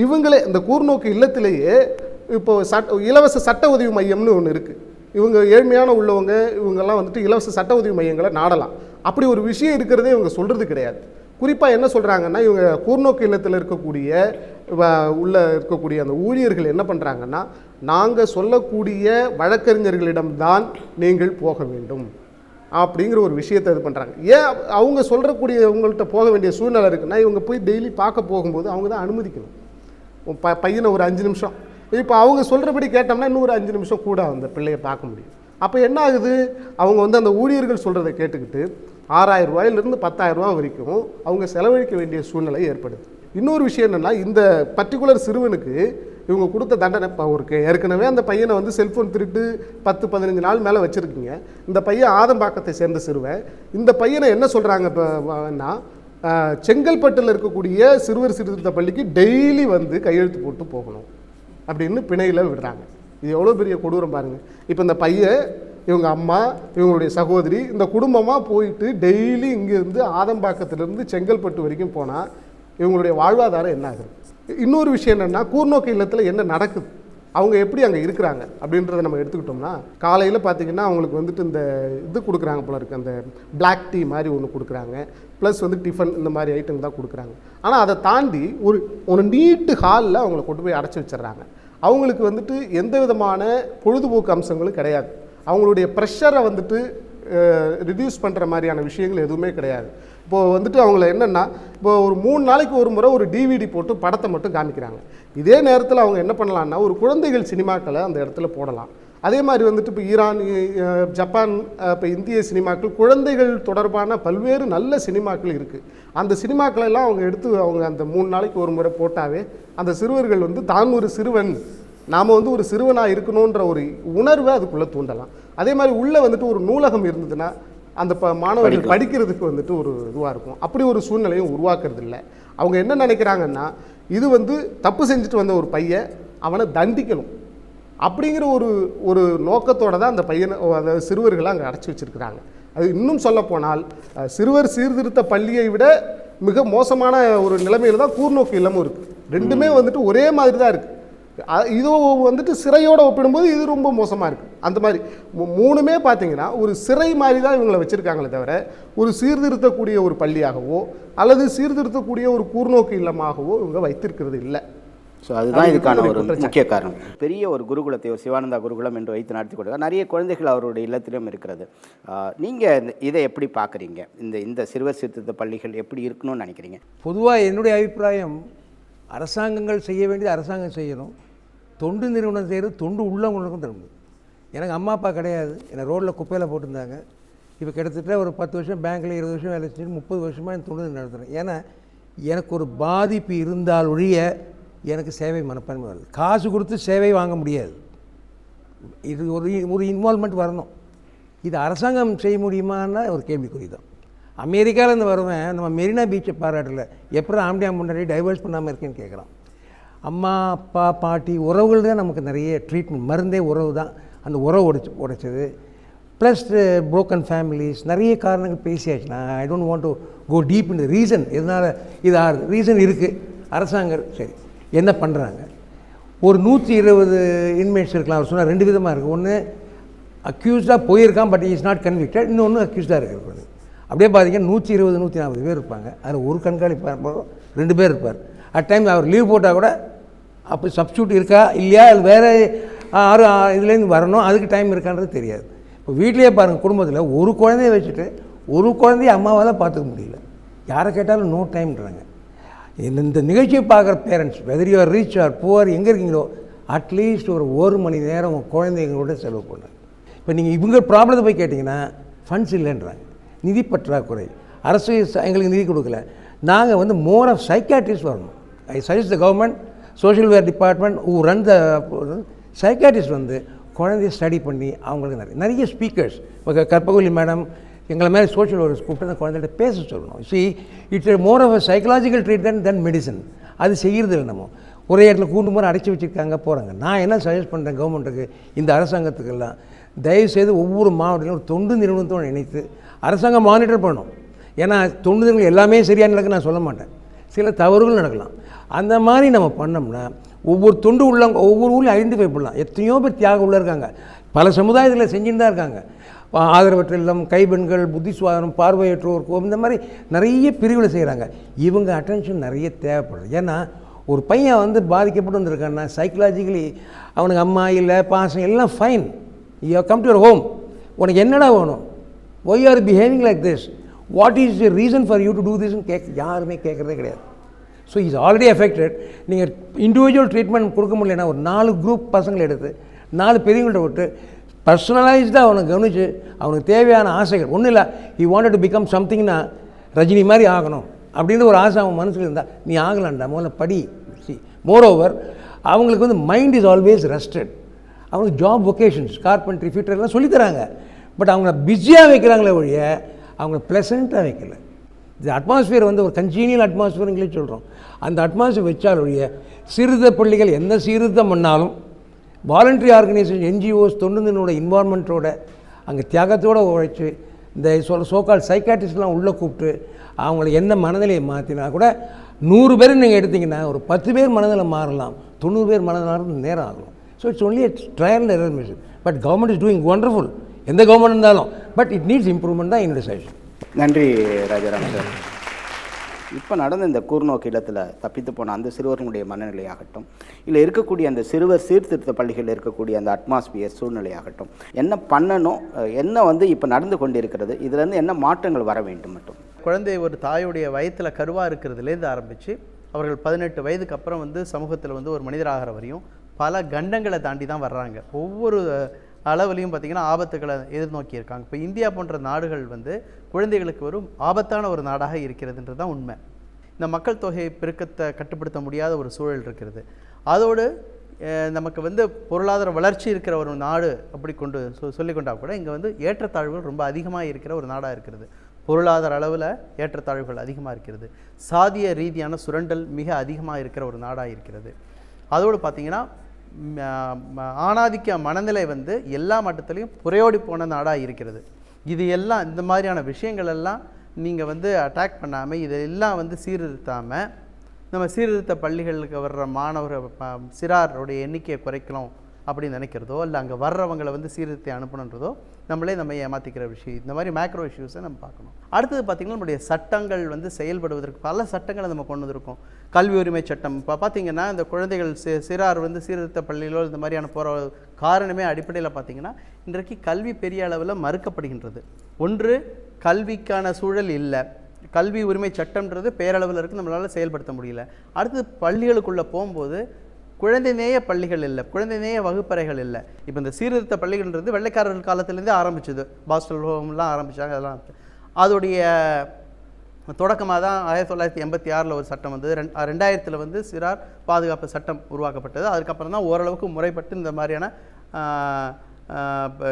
இவங்களே இந்த கூர்நோக்கு இல்லத்திலேயே இப்போது இலவச சட்ட உதவி மையம்னு ஒன்று இருக்குது. இவங்க ஏழ்மையான உள்ளவங்க இவங்கெல்லாம் வந்துட்டு இலவச சட்ட உதவி மையங்களை நாடலாம். அப்படி ஒரு விஷயம் இருக்கிறதே இவங்க சொல்கிறது கிடையாது. குறிப்பாக என்ன சொல்கிறாங்கன்னா, இவங்க கூர்நோக்கு இல்லத்தில் இருக்கக்கூடிய இருக்கக்கூடிய அந்த ஊழியர்கள் என்ன பண்ணுறாங்கன்னா, நாங்கள் சொல்லக்கூடிய வழக்கறிஞர்களிடம்தான் நீங்கள் போக வேண்டும் அப்படிங்கிற ஒரு விஷயத்தை இது பண்ணுறாங்க. ஏன் அவங்க சொல்கிறக்கூடிய அவங்கள்ட்ட போக வேண்டிய சூழ்நிலை இருக்குன்னா, இவங்க போய் டெய்லி பார்க்க போகும்போது அவங்க தான் அனுமதிக்கணும். பையனை ஒரு 5 நிமிஷம், இப்போ அவங்க சொல்கிறபடி கேட்டோம்னா இன்னும் ஒரு 5 நிமிஷம் கூட அந்த பிள்ளையை பார்க்க முடியும். அப்போ என்ன ஆகுது, அவங்க வந்து அந்த ஊழியர்கள் சொல்கிறத கேட்டுக்கிட்டு 6,000 ரூபாயிலிருந்து 10,000 ரூபா வரைக்கும் அவங்க செலவழிக்க வேண்டிய சூழ்நிலை ஏற்படுது. இன்னொரு விஷயம் என்னென்னா, இந்த பர்டிகுலர் சிறுவனுக்கு இவங்க கொடுத்த தண்டனை இப்போ ஏற்கனவே அந்த பையனை வந்து செல்ஃபோன் திருட்டு 10-15 நாள் மேலே வச்சுருக்கீங்க. இந்த பையன் ஆதம்பாக்கத்தை சேர்ந்த சிறுவன். இந்த பையனை என்ன சொல்கிறாங்க இப்போன்னா, செங்கல்பட்டில் இருக்கக்கூடிய சிறுவர் சீர்திருத்த பள்ளிக்கு டெய்லி வந்து கையெழுத்து போட்டு போகணும் அப்படின்னு பிணையில் விடுறாங்க. இது எவ்வளோ பெரிய கொடூரம் பாருங்கள். இப்போ இந்த பையன், இவங்க அம்மா, இவங்களுடைய சகோதரி, இந்த குடும்பமாக போயிட்டு டெய்லி இங்கேருந்து ஆதம்பாக்கத்திலேருந்து செங்கல்பட்டு வரைக்கும் போனால் இவங்களுடைய வாழ்வாதாரம் என்ன ஆகுது? இன்னொரு விஷயம் என்னென்னா, கூர்நோக்கு இல்லத்தில் என்ன நடக்குது, அவங்க எப்படி அங்கே இருக்கிறாங்க அப்படின்றத நம்ம எடுத்துக்கிட்டோம்னா, காலையில் பார்த்திங்கன்னா அவங்களுக்கு வந்துட்டு இந்த இது கொடுக்குறாங்க போல இருக்குது, அந்த பிளாக் டீ மாதிரி ஒன்று கொடுக்குறாங்க, ப்ளஸ் வந்து டிஃபன் இந்த மாதிரி ஐட்டம் தான் கொடுக்குறாங்க. ஆனால் அதை தாண்டி ஒரு நீட்டு ஹாலில் அவங்கள கொண்டு போய் அடைச்சி வச்சிடுறாங்க. அவங்களுக்கு வந்துட்டு எந்த விதமான பொழுதுபோக்கு அம்சங்களும் கிடையாது. அவங்களுடைய ப்ரெஷரை வந்துட்டு ரிடியூஸ் பண்ணுற மாதிரியான விஷயங்கள் எதுவுமே கிடையாது. இப்போது வந்துட்டு அவங்கள என்னென்னா, இப்போது ஒரு 3 நாளைக்கு ஒரு முறை ஒரு டிவிடி போட்டு படத்தை மட்டும் காமிக்கிறாங்க. இதே நேரத்தில் அவங்க என்ன பண்ணலான்னா, ஒரு குழந்தைகள் சினிமாக்களை அந்த இடத்துல போடலாம். அதே மாதிரி வந்துட்டு இப்போ ஈரான், ஜப்பான், இப்போ இந்திய சினிமாக்கள், குழந்தைகள் தொடர்பான பல்வேறு நல்ல சினிமாக்கள் இருக்குது. அந்த சினிமாக்களெல்லாம் அவங்க எடுத்து அவங்க அந்த 3 நாளைக்கு ஒரு முறை போட்டாவே அந்த சிறுவர்கள் வந்து தான் ஒரு சிறுவன், நாம் வந்து ஒரு சிறுவனாக இருக்கணுன்ற ஒரு உணர்வை அதுக்குள்ளே தூண்டலாம். அதே மாதிரி உள்ளே வந்துட்டு ஒரு நூலகம் இருந்ததுன்னா அந்த மாணவர்கள் படிக்கிறதுக்கு வந்துட்டு ஒரு இதுவாக இருக்கும். அப்படி ஒரு சூழ்நிலையும் உருவாக்குறது இல்லை. அவங்க என்ன நினைக்கிறாங்கன்னா, இது வந்து தப்பு செஞ்சுட்டு வந்த ஒரு பையன், அவனை தண்டிக்கணும் அப்படிங்கிற ஒரு நோக்கத்தோடு தான் அந்த பையனை, அதாவது சிறுவர்களை அங்கே அடைச்சி வச்சுருக்கிறாங்க. அது இன்னும் சொல்லப்போனால் சிறுவர் சீர்திருத்த பள்ளியை விட மிக மோசமான ஒரு நிலைமையில் தான் கூர்நோக்கு இல்லமும் இருக்குது. ரெண்டுமே வந்துட்டு ஒரே மாதிரி தான் இருக்குது. இது வந்துட்டு சிறையோடு ஒப்பிடும்போது இது ரொம்ப மோசமாக இருக்குது. அந்த மாதிரி 3மே பார்த்தீங்கன்னா ஒரு சிறை மாதிரி தான் இவங்களை வச்சுருக்காங்களே தவிர ஒரு சீர்திருத்தக்கூடிய ஒரு பள்ளியாகவோ அல்லது சீர்திருத்தக்கூடிய ஒரு கூர்நோக்கு இல்லமாகவோ இவங்க வைத்திருக்கிறது இல்லை. ஸோ அதுதான் இதுக்கான ஒரு முக்கிய காரணம். பெரிய ஒரு குருகுலத்தை, ஒரு சிவானந்தா குருகுலம் என்று வைத்து நடத்தி கொடுக்க நிறைய குழந்தைகள் அவருடைய இல்லத்திலும் இருக்கிறது. நீங்கள் இதை எப்படி பார்க்குறீங்க? இந்த சிறுவர் சீர்திருத்த பள்ளிகள் எப்படி இருக்கணும்னு நினைக்கிறீங்க? பொதுவாக என்னுடைய அபிப்பிராயம், அரசாங்கங்கள் செய்ய வேண்டியது அரசாங்கம் செய்யணும், தொண்டு நிறுவனம் செய்கிறது தொண்டு உள்ளவங்களுக்கும் தரணும். எனக்கு அம்மா அப்பா கிடையாது, என்னை ரோட்டில் குப்பையில் போட்டிருந்தாங்க. இப்போ கிட்டத்தட்ட ஒரு 10 வருஷம் பேங்க்கில் 20 வருஷம் வேலை செஞ்சு 30 வருஷமாக என் தொண்டு நடத்துகிறேன். ஏன்னா எனக்கு ஒரு பாதிப்பு இருந்தால் ஒழிய எனக்கு சேவை மனப்பான்மை வருது. காசு கொடுத்து சேவை வாங்க முடியாது. இது ஒரு இன்வால்மெண்ட் வரணும். இது அரசாங்கம் செய்ய முடியுமான்னா ஒரு கேள்விக்குறி தான். அமெரிக்காவிலேருந்து வருவேன், நம்ம மெரினா பீச்சை பாராட்டல, எப்போ ஆம்டியாம் முன்னாடி டைவர்ஸ் பண்ணாமல் இருக்கேன்னு கேட்குறான். அம்மா அப்பா பாட்டி உறவுகள் தான் நமக்கு நிறைய ட்ரீட்மெண்ட், மருந்தே உறவு தான். அந்த உறவு உடைச்சது ப்ளஸ் ப்ரோக்கன் ஃபேமிலிஸ், நிறைய காரணங்கள் பேசியாச்சு. நான் I don't want to go deep in the reason. எதனால் இது ரீசன் இருக்குது. அரசாங்கம் சரி என்ன பண்ணுறாங்க? ஒரு 120 இன்மேட்ஸ் இருக்கலாம். அவர் சொன்னால் 2 விதமாக இருக்குது. ஒன்று அக்யூஸ்டாக போயிருக்கான், பட் இஸ் நாட் கன்விக்டட். இன்னொன்று அக்யூஸ்டாக இருக்கிறது. அப்படியே பார்த்தீங்கன்னா 120-140 பேர் இருப்பாங்க. அதில் ஒரு கண்காணிப்பார் 2 பேர் இருப்பார். அட் டைம் அவர் லீவ் போட்டால் கூட அப்போ சப்ஸ்டியூட் இருக்கா இல்லையா, அது வேறு இதுலேருந்து வரணும், அதுக்கு டைம் இருக்கான்றது தெரியாது. இப்போ வீட்லேயே பாருங்கள், குடும்பத்தில் ஒரு குழந்தைய வச்சுட்டு ஒரு குழந்தைய அம்மாவால் பார்த்துக்க முடியல. யாரை கேட்டாலும் நோ டைம்ன்றாங்க. இந்த நிகழ்ச்சியை பார்க்குற parents, whether you are rich or poor, எங்கே இருக்கீங்களோ அட்லீஸ்ட் ஒரு மணி நேரம் உங்கள் குழந்தைங்களோட செலவு பண்ணுங்க. இப்போ நீங்கள் இவங்க ப்ராப்ளத்தை போய் கேட்டிங்கன்னா ஃபண்ட்ஸ் இல்லைன்றாங்க, நிதி பற்றாக்குறை, அரசு எங்களுக்கு நிதி கொடுக்கல. நாங்கள் வந்து மோர் ஆஃப் சைக்காட்ரிஸ்ட் வரணும். I suggest the government, social வேர் department who run the psychiatrist வந்து குழந்தைய ஸ்டடி பண்ணி அவங்களுக்கு நிறைய ஸ்பீக்கர்ஸ், இப்போ கற்பகவல்லி மேடம் எங்களை மாதிரி சோஷியல் ஒர்க்கர்ஸ் கூப்பிட்டு அந்த குழந்தைகிட்ட பேச சொல்லணும். It's more of a psychological treatment than medicine. அது செய்கிறது இல்லை. நம்ம ஒரே இடத்துல கூண்டு முறை அடைச்சி வச்சுருக்காங்க போகிறாங்க. நான் என்ன சஜஸ்ட் பண்ணுறேன் கவர்மெண்ட்டுக்கு, இந்த அரசாங்கத்துக்கெல்லாம் தயவுசெய்து ஒவ்வொரு மாவட்டத்திலும் ஒரு தொண்டு நிறுவனத்தோடு இணைத்து அரசாங்கம் மானிட்டர் பண்ணணும். ஏன்னா தொண்டு நிறுவனங்கள் எல்லாமே சரியாக நடக்குன்னு நான் சொல்ல மாட்டேன், சில தவறுகள் நடக்கலாம். அந்த மாதிரி நம்ம பண்ணோம்னா ஒவ்வொரு தொண்டு உள்ளவங்க ஒவ்வொரு ஊர்லையும் ஐடென்டிஃபை பண்ணலாம். எத்தனையோ பேர் தியாகம் உள்ள இருக்காங்க, பல சமுதாயத்தில் செஞ்சுட்டு தான் இருக்காங்க. ஆதரவற்ற இல்லம், கைபெண்கள், புத்தி சுவாதனம், பார்வையற்றோர், இந்த மாதிரி நிறைய பிரிவில் செய்கிறாங்க. இவங்க அட்டென்ஷன் நிறைய தேவைப்படுது. ஏன்னா ஒரு பையன் வந்து பாதிக்கப்பட்டு வந்திருக்கான்னா சைக்கலாஜிக்கலி அவனுக்கு அம்மா இல்லை பாசம் எல்லாம் fine. You come to your home, உனக்கு என்னடா வேணும், why are behaving like this, what is the reason for you to do திஸ்ன்னு யாருமே கேட்குறதே கிடையாது. So is already affected. நீங்கள் இண்டிவிஜுவல் ட்ரீட்மெண்ட் கொடுக்க முடியலன்னா ஒரு 4 குரூப் பசங்களை எடுத்து 4 பெரியவங்கள்ட்ட விட்டு பர்சனலைஸ்டாக அவனுக்கு கவனித்து அவனுக்கு தேவையான ஆசைகள் ஒன்றும் இல்லை. ஹி வாண்டட் டு பிகம் சம்திங்னா ரஜினி மாதிரி ஆகணும் அப்படின்ற ஒரு ஆசை அவன் மனசில் இருந்தால் நீ ஆகலான்டா, முதல்ல படி. மோரோவர் அவங்களுக்கு வந்து மைண்ட் இஸ் ஆல்வேஸ் ரெஸ்டட். அவங்களுக்கு ஜாப் வொகேஷன்ஸ், கார்பென்ட்ரி, ஃபிட்டர்லாம் சொல்லித்தராங்க. பட் அவங்கள பிஸியாக வைக்கிறாங்களே ஒழிய அவங்கள ப்ளசண்ட்டாக வைக்கல. இந்த அட்மாஸ்ஃபியர் வந்து ஒரு கன்ஜீனியல் அட்மாஸ்ஃபியருங்களே சொல்கிறோம். அந்த அட்மாஸ்ஃபியர் வச்சால் ஒழிய சீர்திருத்த பள்ளிகள் எந்த சீர்திருத்தம் பண்ணாலும் வாலண்டரி ஆர்கனைசேஷன், என்ஜிஓஸ், தொண்டுனோட இன்வால்மெண்ட்டோட அங்கே தியாகத்தோடு உழைச்சி இந்த சோக்கால் சைக்காட்ரிஸ்ட்லாம் உள்ளே கூப்பிட்டு அவங்கள என்ன மனநிலையை மாற்றினா கூட 100 பேர் நீங்கள் எடுத்திங்கன்னா ஒரு 10 பேர் மனநிலை மாறலாம், 90 பேர் மனநிலை நேரம் ஆகலாம். So it's only trial and error measure. But government is doing wonderful, எந்த கவர்மெண்ட் இருந்தாலும். பட் இட் நீட்ஸ் இம்ப்ரூவ்மெண்ட் தான் என்னுடைய சஜஷன். நன்றி ராஜாராம் சார். இப்போ நடந்த இந்த கூர்நோக்கு இல்லத்தில் தப்பித்து போன அந்த சிறுவர்களுடைய மனநிலையாகட்டும், இல்லை இருக்கக்கூடிய அந்த சிறுவர் சீர்திருத்த பள்ளிகளில் இருக்கக்கூடிய அந்த அட்மாஸ்பியர் சூழ்நிலையாகட்டும், என்ன பண்ணணும், என்ன வந்து இப்போ நடந்து கொண்டிருக்கிறது, இதுலேருந்து என்ன மாற்றங்கள் வர வேண்டும் மட்டும். குழந்தை ஒரு தாயுடைய வயத்தில் கருவாக இருக்கிறதுலேருந்து ஆரம்பித்து அவர்கள் 18 வயதுக்கு அப்புறம் வந்து சமூகத்தில் வந்து ஒரு மனிதராகிற வரையும் பல கண்டங்களை தாண்டி தான் வர்றாங்க. ஒவ்வொரு அளவுலையும் பார்த்திங்கன்னா ஆபத்துக்களை எதிர்நோக்கி இருக்காங்க. இப்போ இந்தியா போன்ற நாடுகள் வந்து குழந்தைகளுக்கு ஒரு ஆபத்தான ஒரு நாடாக இருக்கிறதுன்றது தான் உண்மை. இந்த மக்கள் தொகை பெருக்கத்தை கட்டுப்படுத்த முடியாத ஒரு சூழல் இருக்கிறது. அதோடு நமக்கு வந்து பொருளாதார வளர்ச்சி இருக்கிற ஒரு நாடு அப்படி கொண்டு சொல்லிக்கொண்டால் கூட இங்கே வந்து ஏற்றத்தாழ்வுகள் ரொம்ப அதிகமாக இருக்கிற ஒரு நாடாக இருக்கிறது. பொருளாதார அளவில் ஏற்றத்தாழ்வுகள் அதிகமாக இருக்கிறது. சாதிய ரீதியான சுரண்டல் மிக அதிகமாக இருக்கிற ஒரு நாடாக இருக்கிறது. அதோடு பார்த்திங்கன்னா ஆணாதிக்க மனநிலை வந்து எல்லா மட்டத்திலையும் புரையோடி போன நாடாக இருக்கிறது. இது எல்லாம் இந்த மாதிரியான விஷயங்கள் எல்லாம் நீங்கள் வந்து அட்டாக் பண்ணாமல் இதெல்லாம் வந்து சீர்திருத்தாமல் நம்ம சீர்திருத்த பள்ளிகளுக்கு வர்ற மாணவர்கள் சிறாருடைய எண்ணிக்கையை குறைக்கலாம் அப்படின்னு நினைக்கிறதோ, இல்லை அங்கே வர்றவங்களை வந்து சீர்திருத்தி அனுப்பணுன்றதோ நம்மளே நம்ம ஏமாற்றிக்கிற விஷயம். இந்த மாதிரி மேக்ரோ இஷ்யூஸை நம்ம பார்க்கணும். அடுத்தது பார்த்திங்கன்னா நம்முடைய சட்டங்கள் வந்து செயல்படுவதற்கு பல சட்டங்களை நம்ம கொண்டு வந்திருக்கோம். கல்வி உரிமை சட்டம் இப்போ பார்த்திங்கன்னா இந்த குழந்தைகள் சிறார் வந்து சீர்திருத்த பள்ளியிலோ இந்த மாதிரியான போகிற காரணமே அடிப்படையில் பார்த்திங்கன்னா இன்றைக்கு கல்வி பெரிய அளவில் மறுக்கப்படுகின்றது. ஒன்று, கல்விக்கான சூழல் இல்லை, கல்வி உரிமை சட்டம்ன்றது பேரளவில் இருக்குது, நம்மளால் செயல்படுத்த முடியல. அடுத்தது பள்ளிகளுக்குள்ளே போகும்போது குழந்தை நேய பள்ளிகள் இல்லை, குழந்தை நேய வகுப்பறைகள் இல்லை. இப்போ இந்த சீர்திருத்த பள்ளிகள்ன்றது வெள்ளைக்காரர்கள் காலத்துலேருந்தே ஆரம்பிச்சது, பாஸ்டல் ஹோம்லாம் ஆரம்பித்தாங்க. அதெல்லாம் அதோடைய தொடக்கமாக தான் 1986 ஒரு சட்டம் வந்தது. 2000 வந்து சிறார் பாதுகாப்பு சட்டம் உருவாக்கப்பட்டது. அதுக்கப்புறம் தான் ஓரளவுக்கு முறைப்பட்டு இந்த மாதிரியான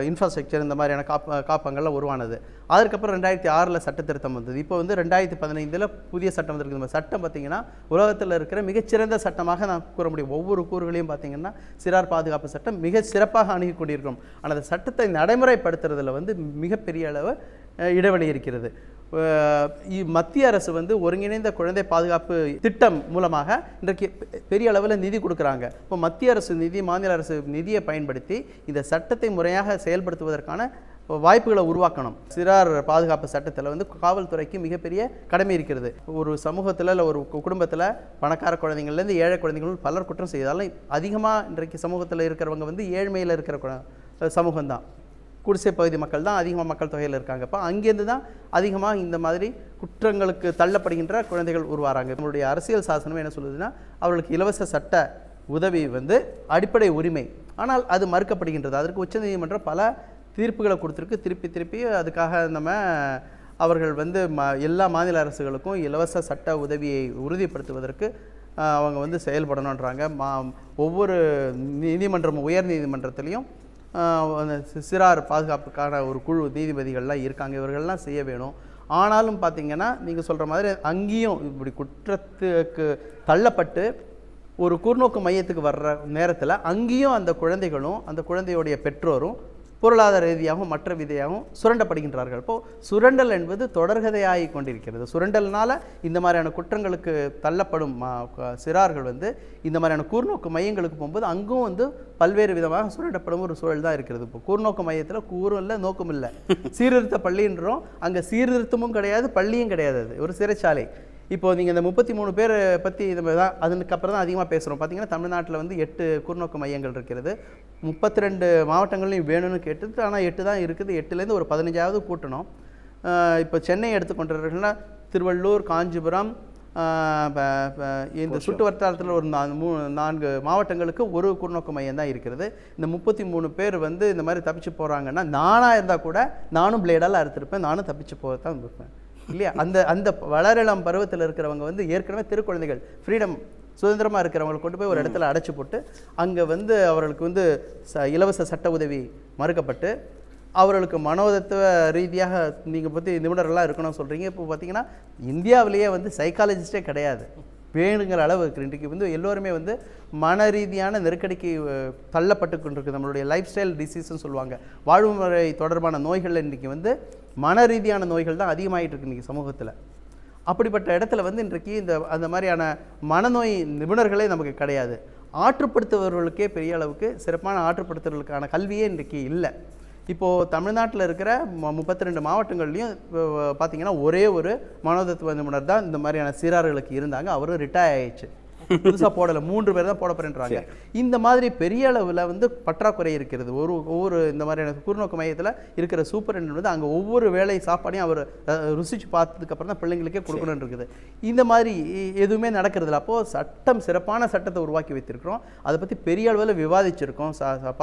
இன்ஃப்ராஸ்ட்ரக்சர் இந்த மாதிரியான காப்பங்கள்லாம் உருவானது. அதுக்கப்புறம் 2006 சட்ட திருத்தம் வந்தது. இப்போ வந்து 2015 புதிய சட்டம் வந்திருக்கு. இந்த சட்டம் பார்த்திங்கன்னா உலகத்தில் இருக்கிற மிகச்சிறந்த சட்டமாக நான் கூற முடியும். ஒவ்வொரு கூறுகளையும் பார்த்திங்கன்னா சிறார் பாதுகாப்பு சட்டம் மிக சிறப்பாக அணுகி கொண்டிருக்கிறோம். ஆனால் அந்த சட்டத்தை நடைமுறைப்படுத்துறதுல வந்து மிகப்பெரிய அளவு இடைவெளி இருக்கிறது. மத்திய அரசு வந்து ஒருங்கிணைந்த குழந்தை பாதுகாப்பு திட்டம் மூலமாக இன்றைக்கு பெரிய அளவில் நிதி கொடுக்குறாங்க. இப்போ மத்திய அரசு நிதி, மாநில அரசு நிதியை பயன்படுத்தி இந்த சட்டத்தை முறையாக செயல்படுத்துவதற்கான வாய்ப்புகளை உருவாக்கணும். சிறார் பாதுகாப்பு சட்டத்தில் வந்து காவல்துறைக்கு மிகப்பெரிய கடமை இருக்கிறது. ஒரு சமூகத்தில் இல்லை ஒரு குடும்பத்தில் பணக்கார குழந்தைங்கள்லேருந்து ஏழை குழந்தைகள் பலர் குற்றம் செய்தாலும் அதிகமாக இன்றைக்கு சமூகத்தில் இருக்கிறவங்க வந்து ஏழ்மையில் இருக்கிற சமூகம்தான், குடிசை பகுதி மக்கள் தான் அதிகமாக மக்கள் தொகையில் இருக்காங்க. அப்போ அங்கேருந்து தான் அதிகமாக இந்த மாதிரி குற்றங்களுக்கு தள்ளப்படுகின்ற குழந்தைகள் உருவாகிறாங்க. நம்மளுடைய அரசியல் சாசனம் என்ன சொல்லுதுன்னா அவர்களுக்கு இலவச சட்ட உதவி வந்து அடிப்படை உரிமை, ஆனால் அது மறுக்கப்படுகின்றது. அதற்கு உச்சநீதிமன்றம் பல தீர்ப்புகளை கொடுத்துருக்கு. திருப்பி அதுக்காக நம்ம அவர்கள் வந்து எல்லா மாநில அரசுகளுக்கும் இலவச சட்ட உதவியை உறுதிப்படுத்துவதற்கு அவங்க வந்து செயல்படணுன்றாங்க. ஒவ்வொரு நீதிமன்றமும் உயர் நீதிமன்றத்திலையும் சிறார் பாதுகாப்புக்கான ஒரு குழு நீதிபதிகள்லாம் இருக்காங்க. இவர்கள்லாம் செய்ய வேணும். ஆனாலும் பார்த்திங்கன்னா நீங்கள் சொல்கிற மாதிரி அங்கேயும் இப்படி குற்றத்துக்கு தள்ளப்பட்டு ஒரு கூர்நோக்கு மையத்துக்கு வர்ற நேரத்தில் அங்கேயும் அந்த குழந்தைகளும் அந்த குழந்தையுடைய பெற்றோரும் பொருளாதார ரீதியாகவும் மற்ற விதையாகவும் சுரண்டப்படுகின்றார்கள். இப்போது சுரண்டல் என்பது தொடர்கதையாகி கொண்டிருக்கிறது. சுரண்டல்னால இந்த மாதிரியான குற்றங்களுக்கு தள்ளப்படும் சிறார்கள் வந்து இந்த மாதிரியான கூர்நோக்கு மையங்களுக்கு போகும்போது அங்கும் வந்து பல்வேறு விதமாக சுரண்டப்படும் ஒரு சூழல் தான் இருக்கிறது. இப்போ கூர்நோக்கு மையத்தில் கூறும் இல்லை, நோக்கம் இல்லை. சீர்திருத்த பள்ளின்றோம், அங்கே சீர்திருத்தமும் கிடையாது, பள்ளியும் கிடையாது, அது ஒரு சிறைச்சாலை. இப்போது நீங்கள் இந்த 33 பேர் பற்றி இது தான் அதுக்கப்புறம் தான் அதிகமாக பேசுகிறோம். பார்த்தீங்கன்னா தமிழ்நாட்டில் வந்து 8 கூர்நோக்கு மையங்கள் இருக்கிறது. 32 மாவட்டங்கள்லையும் வேணும்னு கேட்டது, ஆனால் 8 தான் இருக்குது. 8லேருந்து ஒரு 15ஆவது கூட்டணும். இப்போ சென்னை எடுத்துக்கொண்டிருக்கீங்கன்னா திருவள்ளூர், காஞ்சிபுரம், இந்த சுற்று வட்டாரத்தில் ஒரு 4 மாவட்டங்களுக்கு ஒரு கூர்நோக்கு மையம் தான் இருக்கிறது. இந்த 33 பேர் வந்து இந்த மாதிரி தப்பிச்சு போகிறாங்கன்னா, நானாக இருந்தால் கூட நானும் பிளேடால் அறுத்திருப்பேன், நானும் தப்பிச்சு போக தான் இருப்பேன் இல்லையா? அந்த வளரிளம் பருவத்தில் இருக்கிறவங்க வந்து ஏற்கனவே திருக்குழந்தைகள், ஃப்ரீடம், சுதந்திரமாக இருக்கிறவங்களை கொண்டு போய் ஒரு இடத்துல அடைச்சி போட்டு அங்கே வந்து அவர்களுக்கு வந்து இலவச சட்ட உதவி மறுக்கப்பட்டு அவர்களுக்கு மனோதத்துவ ரீதியாக நீங்கள் பற்றி நிபுணர்கள்லாம் இருக்கணும்னு சொல்கிறீங்க. இப்போ பார்த்தீங்கன்னா இந்தியாவிலேயே வந்து சைக்காலஜிஸ்டே கிடையாது வேணுங்கிற அளவு இருக்குது. இன்றைக்கு வந்து எல்லோருமே வந்து மன ரீதியான நெருக்கடிக்கு தள்ளப்பட்டு கொண்டிருக்கு. நம்மளுடைய லைஃப் ஸ்டைல் டிசீஸ்ன்னு சொல்லுவாங்க, வாழ்வுமுறை தொடர்பான நோய்கள் இன்றைக்கி வந்து மன ரீதியான நோய்கள் தான் அதிகமாகிட்டு இருக்கு இன்றைக்கி சமூகத்தில். அப்படிப்பட்ட இடத்துல வந்து இன்றைக்கு அந்த மாதிரியான மனநோய் நிபுணர்களே நமக்கு கிடையாது. ஆற்றுப்படுத்துபவர்களுக்கே பெரிய அளவுக்கு சிறப்பான ஆற்றுப்படுத்துவர்களுக்கான கல்வியே இன்றைக்கு இல்லை. இப்போது தமிழ்நாட்டில் இருக்கிற 32 மாவட்டங்கள்லையும் பார்த்திங்கன்னா ஒரே ஒரு மனோதத்துவ நிபுணர் தான் இந்த மாதிரியான சிறார்களுக்கு இருந்தாங்க. அவரும் ரிட்டையர் ஆயிடுச்சு, புதுசாக போடலை, 3 பேர் தான் போட போகிறேன்றாங்க. இந்த மாதிரி பெரிய அளவில் வந்து பற்றாக்குறை இருக்கிறது. ஒவ்வொரு இந்த மாதிரியான கூர்நோக்கு மையத்தில் இருக்கிற சூப்பரண்ட் வந்து அங்கே ஒவ்வொரு வேலை சாப்பாடையும் அவர் ருசிச்சு பார்த்ததுக்கப்புறம் தான் பிள்ளைங்களுக்கே கொடுக்கணும்னு இருக்குது. இந்த மாதிரி எதுவுமே நடக்கிறதில்ல. அப்போது சட்டம், சிறப்பான சட்டத்தை உருவாக்கி வைத்திருக்கிறோம். அதை பற்றி பெரிய அளவில் விவாதிச்சிருக்கோம்.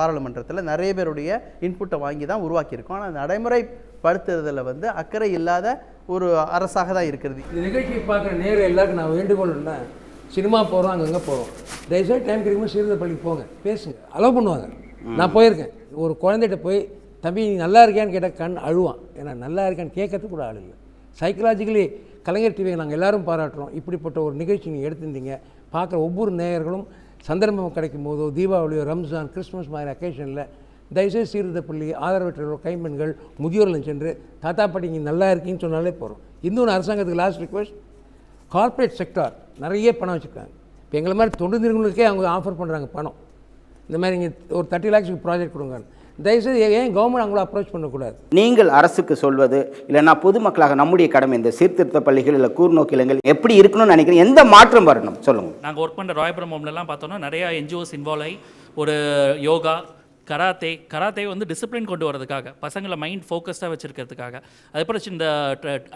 பாராளுமன்றத்தில் நிறைய பேருடைய இன்புட்டை வாங்கி தான் உருவாக்கியிருக்கோம். ஆனால் நடைமுறைப்படுத்துறதில் வந்து அக்கறை இல்லாத ஒரு அரசாக தான் இருக்கிறது. இந்த நிகழ்ச்சியை பார்க்குற நேரம் எல்லாருக்கும் நான் வேண்டுகோள்னா, சினிமா போகிறோம், அங்கங்கே போகிறோம், தயவுசெய்து டைம் கிடைக்கும்போது சீர்திருத்த பள்ளிக்கு போங்க, பேசுங்க, அலோவ் பண்ணுவாங்க. நான் போயிருக்கேன், ஒரு குழந்தைகிட்ட போய் தம்பி நீ நல்லா இருக்கியான்னு கேட்டால் கண் அழுவான். ஏன்னா நல்லா இருக்கான்னு கேட்கறதுக்கு கூட ஆள் இல்லை. சைக்கலாஜிக்கலி கலைஞர் டிவியை நாங்கள் எல்லோரும் பாராட்டுறோம். இப்படிப்பட்ட ஒரு நிகழ்ச்சி நீங்கள் எடுத்திருந்தீங்க. பார்க்குற ஒவ்வொரு நேயர்களும் சந்தர்ப்பம் கிடைக்கும் போதோ, தீபாவளியோ, ரம்ஜான், கிறிஸ்மஸ் மாதிரி அக்கேஷனில் தயவுசெய்து சீர்திருத்த பள்ளி, ஆதரவற்றோர், கைம்பெண்கள், முதியோர்கள் சென்று தாத்தா பாட்டி நீங்கள் நல்லா இருக்கீங்கன்னு சொன்னாலே போகிறோம். இன்னொன்று அரசாங்கத்துக்கு லாஸ்ட் ரிக்வெஸ்ட், கார்ப்பரேட் செக்டார் நிறைய பணம் வச்சுருக்காங்க. இப்போ எங்களை மாதிரி தொண்டு நிறுவனங்களுக்கே அவங்க ஆஃபர் பண்ணுறாங்க பணம். இந்த மாதிரி நீங்கள் ஒரு 30 lakhs ப்ராஜெக்ட் கொடுங்க. தயவுசெய்து ஏன் கவர்மெண்ட் அவங்கள அப்ரோச் பண்ணக்கூடாது? நீங்கள் அரசுக்கு சொல்வது இல்லைன்னா பொதுமக்களாக நம்முடைய கடமை இந்த சீர்திருத்த பள்ளிகள் இல்லை கூர்நோக்கு இல்லங்கள் எப்படி இருக்கணும்னு நினைக்கிறேன், எந்த மாற்றம் வரணும் சொல்லுங்கள். நாங்கள் ஒர்க் பண்ணுற ராயபுரம் ஹோம்லலாம் பார்த்தோன்னா நிறையா என்ஜிஓஸ் இன்வால்வ் ஆகி ஒரு யோகா, கராத்தே வந்து டிசிப்ளின் கொண்டு வரதுக்காக, பசங்களை மைண்ட் ஃபோக்கஸ்டாக வச்சுருக்கிறதுக்காக, அதுக்கப்புறம் இந்த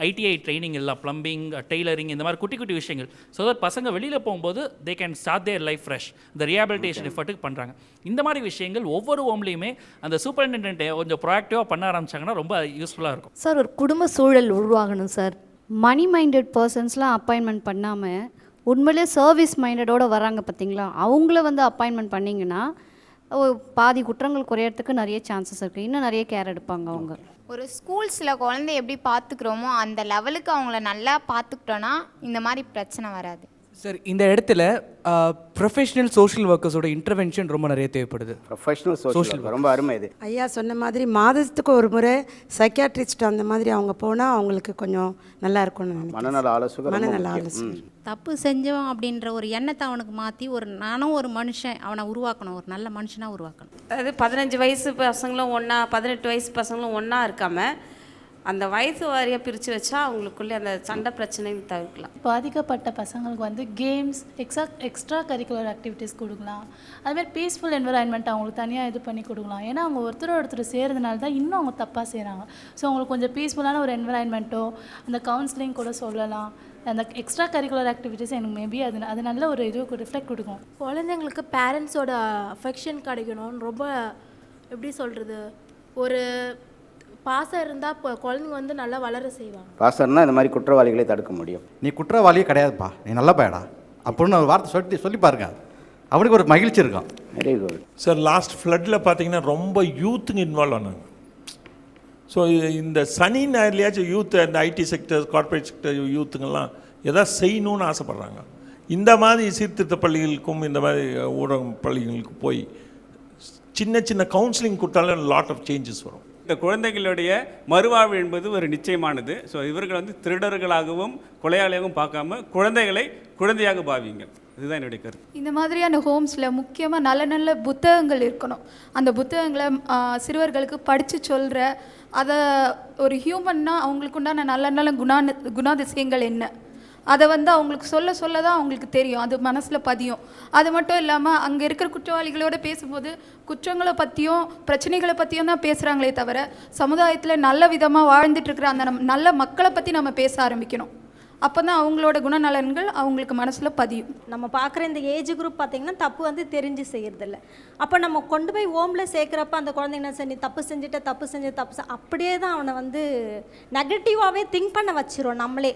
ஐடிஐ ட்ரைனிங் எல்லாம், ப்ளம்பிங், டெய்லரிங், இந்த மாதிரி குட்டி குட்டி விஷயங்கள், ஸோ தட் பசங்க வெளியில் போகும்போது they can start their life fresh. இந்த ரீஹாபிலிட்டேஷன் எஃபர்ட்டுக்கு பண்ணுறாங்க. இந்த மாதிரி விஷயங்கள் ஒவ்வொரு ஹோம்லேயுமே அந்த சூப்பரிண்டென்டென்ட்டை கொஞ்சம் ப்ரோஆக்டிவாக பண்ண ஆரம்பிச்சாங்கன்னா ரொம்ப யூஸ்ஃபுல்லாக இருக்கும். சார், ஒரு குடும்ப சூழல் உருவாகணும் சார். மணி மைண்டட் பர்சன்ஸ்லாம் அப்பாயின்மெண்ட் பண்ணாமல் உண்மையிலே சர்வீஸ் மைண்டடோடு வராங்க பார்த்தீங்களா, அவங்கள வந்து அப்பாயின்மெண்ட் பண்ணிங்கன்னா பாதி குற்றங்கள் குறையறதுக்கு நிறைய சான்சஸ் இருக்குது. இன்னும் நிறைய கேர் எடுப்பாங்க அவங்க. ஒரு ஸ்கூல்ஸில் குழந்தைய எப்படி பார்த்துக்குறோமோ அந்த லெவலுக்கு அவங்கள நல்லா பார்த்துக்கிட்டோன்னா இந்த மாதிரி பிரச்சனை வராது. சார், இந்த இடத்துல ப்ரொஃபஷனல் சோஷியல் ஒர்க்கர்ஸோட இன்டர்வென்ஷன் ரொம்ப நிறைய தேவைப்படுது. ப்ரொஃபஷனல் சோஷியல் ரொம்ப அருமை இது. ஐயா சொன்ன மாதிரி மாதத்துக்கு ஒரு முறை சைக்கியாட்ரிஸ்ட் அந்த மாதிரி அவங்க போனால் அவங்களுக்கு கொஞ்சம் நல்லா இருக்கும்னு மனநல ஆலோசனை. தப்பு செஞ்சோம் அப்படின்ற ஒரு எண்ணத்தை அவனுக்கு மாற்றி நானும் ஒரு மனுஷன் அவனை உருவாக்கணும், ஒரு நல்ல மனுஷனாக உருவாக்கணும். அதாவது 15 வயசு பசங்களும் ஒன்றா, 18 வயசு பசங்களும் ஒன்றா இருக்காமல் அந்த வயசு வாரியாக பிரித்து வச்சா அவங்களுக்குள்ளே அந்த சண்டை பிரச்சனையும் தவிர்க்கலாம். பாதிக்கப்பட்ட பசங்களுக்கு வந்து கேம்ஸ், எக்ஸ்ட்ரா கரிக்குலர் ஆக்டிவிட்டீஸ் கொடுக்கலாம். அதுமாதிரி பீஸ்ஃபுல் என்விரான்மெண்ட் அவங்களுக்கு தனியாக இது பண்ணி கொடுக்கலாம். ஏன்னா அவங்க ஒருத்தர் சேர்றதுனால தான் இன்னும் அவங்க தப்பாக செய்கிறாங்க. ஸோ அவங்களுக்கு கொஞ்சம் பீஸ்ஃபுல்லான ஒரு என்விரான்மெண்ட்டோ, அந்த கவுன்சிலிங் கூட சொல்லலாம். அந்த எக்ஸ்ட்ரா கரிக்குலர் ஆக்டிவிட்டீஸ் எனக்கு மேபி அது நல்ல ஒரு இதுக்கு ரிஃப்ளெக்ட் கொடுக்கும். குழந்தைங்களுக்கு பேரண்ட்ஸோட அஃபெக்ஷன் கிடைக்கணும்னு ரொம்ப எப்படி சொல்கிறது, ஒரு பாசம் இருந்தால் இப்போ குழந்தைங்க வந்து நல்லா வளர செய்வாங்க. பாசம்னா இந்த மாதிரி குற்றவாளிகளை தடுக்க முடியும். நீ குற்றவாளியே கிடையாதுப்பா, நீ நல்ல பையடா அப்படின்னு ஒரு வார்த்தை சொல்லி பாருங்க, அவனுக்கு ஒரு மகிழ்ச்சி இருக்கும். Very good sir. லாஸ்ட் ஃப்ளட்டில் பார்த்தீங்கன்னா ரொம்ப யூத்துங்க இன்வால்வ் ஆனாங்க. ஸோ இந்த சனி ஞாயிறுலையாச்சும் யூத், அந்த ஐடி செக்டர், கார்ப்பரேட் செக்டர் யூத்துங்கெல்லாம் எதாவது செய்யணும்னு ஆசைப்பட்றாங்க. இந்த மாதிரி சீர்திருத்த பள்ளிகளுக்கும் இந்த மாதிரி ஊடக பள்ளிகளுக்கு போய் சின்ன சின்ன கவுன்சிலிங் கொடுத்தாலும் லாட் ஆஃப் சேஞ்சஸ் வரும். இந்த குழந்தைகளுடைய மறுவாழ்வு என்பது ஒரு நிச்சயமானது. ஸோ இவர்கள் வந்து திருடர்களாகவும் கொலையாளியாகவும் பார்க்காம குழந்தைகளை குழந்தையாக பாவிங்க. இதுதான் என்னுடைய கருத்து. இந்த மாதிரியான ஹோம்ஸில் முக்கியமாக நல்ல நல்ல புத்தகங்கள் இருக்கணும். அந்த புத்தகங்களை சிறுவர்களுக்கு படித்து சொல்கிற, அதை ஒரு ஹியூமன்னா அவங்களுக்கு உண்டான நல்ல நல்ல குணாதிசயங்கள் என்ன, அதை வந்து அவங்களுக்கு சொல்ல சொல்ல தான் அவங்களுக்கு தெரியும், அது மனசில் பதியும். அது மட்டும் இல்லாமல் அங்கே இருக்கிற குற்றவாளிகளோடு பேசும்போது குற்றங்களை பற்றியும் பிரச்சனைகளை பற்றியும் தான் பேசுகிறாங்களே தவிர சமுதாயத்தில் நல்ல விதமாக வாழ்ந்துட்டுருக்கிற அந்த நல்ல மக்களை பற்றி நம்ம பேச ஆரம்பிக்கணும். அப்போ தான் அவங்களோட குணநலன்கள் அவங்களுக்கு மனசில் பதியும். நம்ம பார்க்குற இந்த ஏஜ் குரூப் பார்த்திங்கன்னா தப்பு வந்து தெரிஞ்சு செய்கிறதில்ல. அப்போ நம்ம கொண்டு போய் ஹோமில் சேர்க்குறப்ப அந்த குழந்தைங்க சரி நீ தப்பு செஞ்சுட்ட அப்படியே தான் அவனை வந்து நெகட்டிவாகவே திங்க் பண்ண வச்சிரும். நம்மளே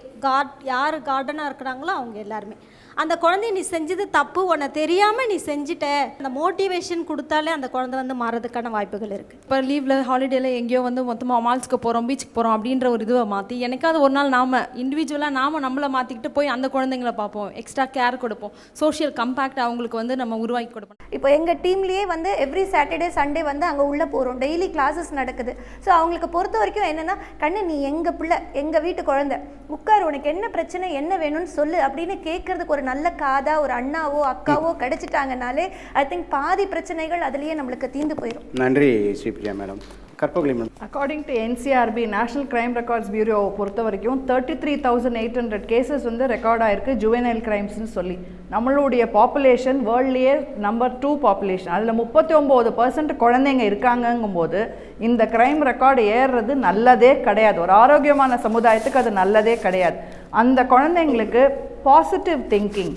யார் கார்டனாக இருக்கிறாங்களோ அவங்க எல்லாருமே அந்த குழந்தைய நீ செஞ்சது தப்பு, உன்னை தெரியாமல் நீ செஞ்சுட்ட, அந்த மோட்டிவேஷன் கொடுத்தாலே அந்த குழந்தை வந்து மாறதுக்கான வாய்ப்புகள் இருக்குது. இப்போ லீவில் ஹாலிடேயில் எங்கேயோ வந்து மொத்தமாக மால்ஸ்க்கு போகிறோம், பீச்சுக்கு போகிறோம் அப்படின்ற ஒரு இதுவை மாற்றி எனக்காவது ஒரு நாள் நாம் இண்டிவிஜுவலாக நம்மளை மாற்றிக்கிட்டு போய் அந்த குழந்தைங்களை பார்ப்போம், எக்ஸ்ட்ரா கேர் கொடுப்போம், சோஷியல் கம்பேக்ட் அவங்களுக்கு வந்து நம்ம உருவாக்கி கொடுப்போம். இப்போ எங்கள் டீம்லேயே வந்து எவ்ரி சாட்டர்டே சண்டே வந்து அங்கே உள்ளே போகிறோம், டெய்லி கிளாஸஸ் நடக்குது. ஸோ அவங்களுக்கு பொறுத்த வரைக்கும் என்னென்னா, கண்ணு நீ எங்கள் பிள்ளை, எங்கள் வீட்டு குழந்தை, உட்கார், உனக்கு என்ன பிரச்சனை, என்ன வேணும்னு சொல்லு அப்படின்னு கேட்குறதுக்கு ஒரு நல்ல காதா ஒரு அண்ணாவோ அக்காவோ கிடைச்சிட்டாங்கனாலே ஐ திங்க் பாதி பிரச்சனைகள் அதுலேயே நம்மளுக்கு தீர்ந்து போயிடும். நன்றி Sripriya madam. Karpagavalli madam. According to NCRB national crime records bureau பொறுத்த வரைக்கும் 33,800 கேசஸ் வந்து ரெக்கார்ட் ஆயிருக்கு ஜுவனைல் கிரைம்ஸ்னு சொல்லி. நம்மளுடைய பாப்புலேஷன் வேர்ல்ட்லேயே நம்பர் 2 பாப்புலேஷன், அதில் 39% குழந்தைங்க இருக்காங்கங்கும் போது இந்த கிரைம் ரெக்கார்டு ஏறுறது நல்லதே கிடையாது. ஒரு ஆரோக்கியமான சமுதாயத்துக்கு அது நல்லதே கிடையாது. அந்த குழந்தைங்களுக்கு பாசிட்டிவ் திங்கிங்,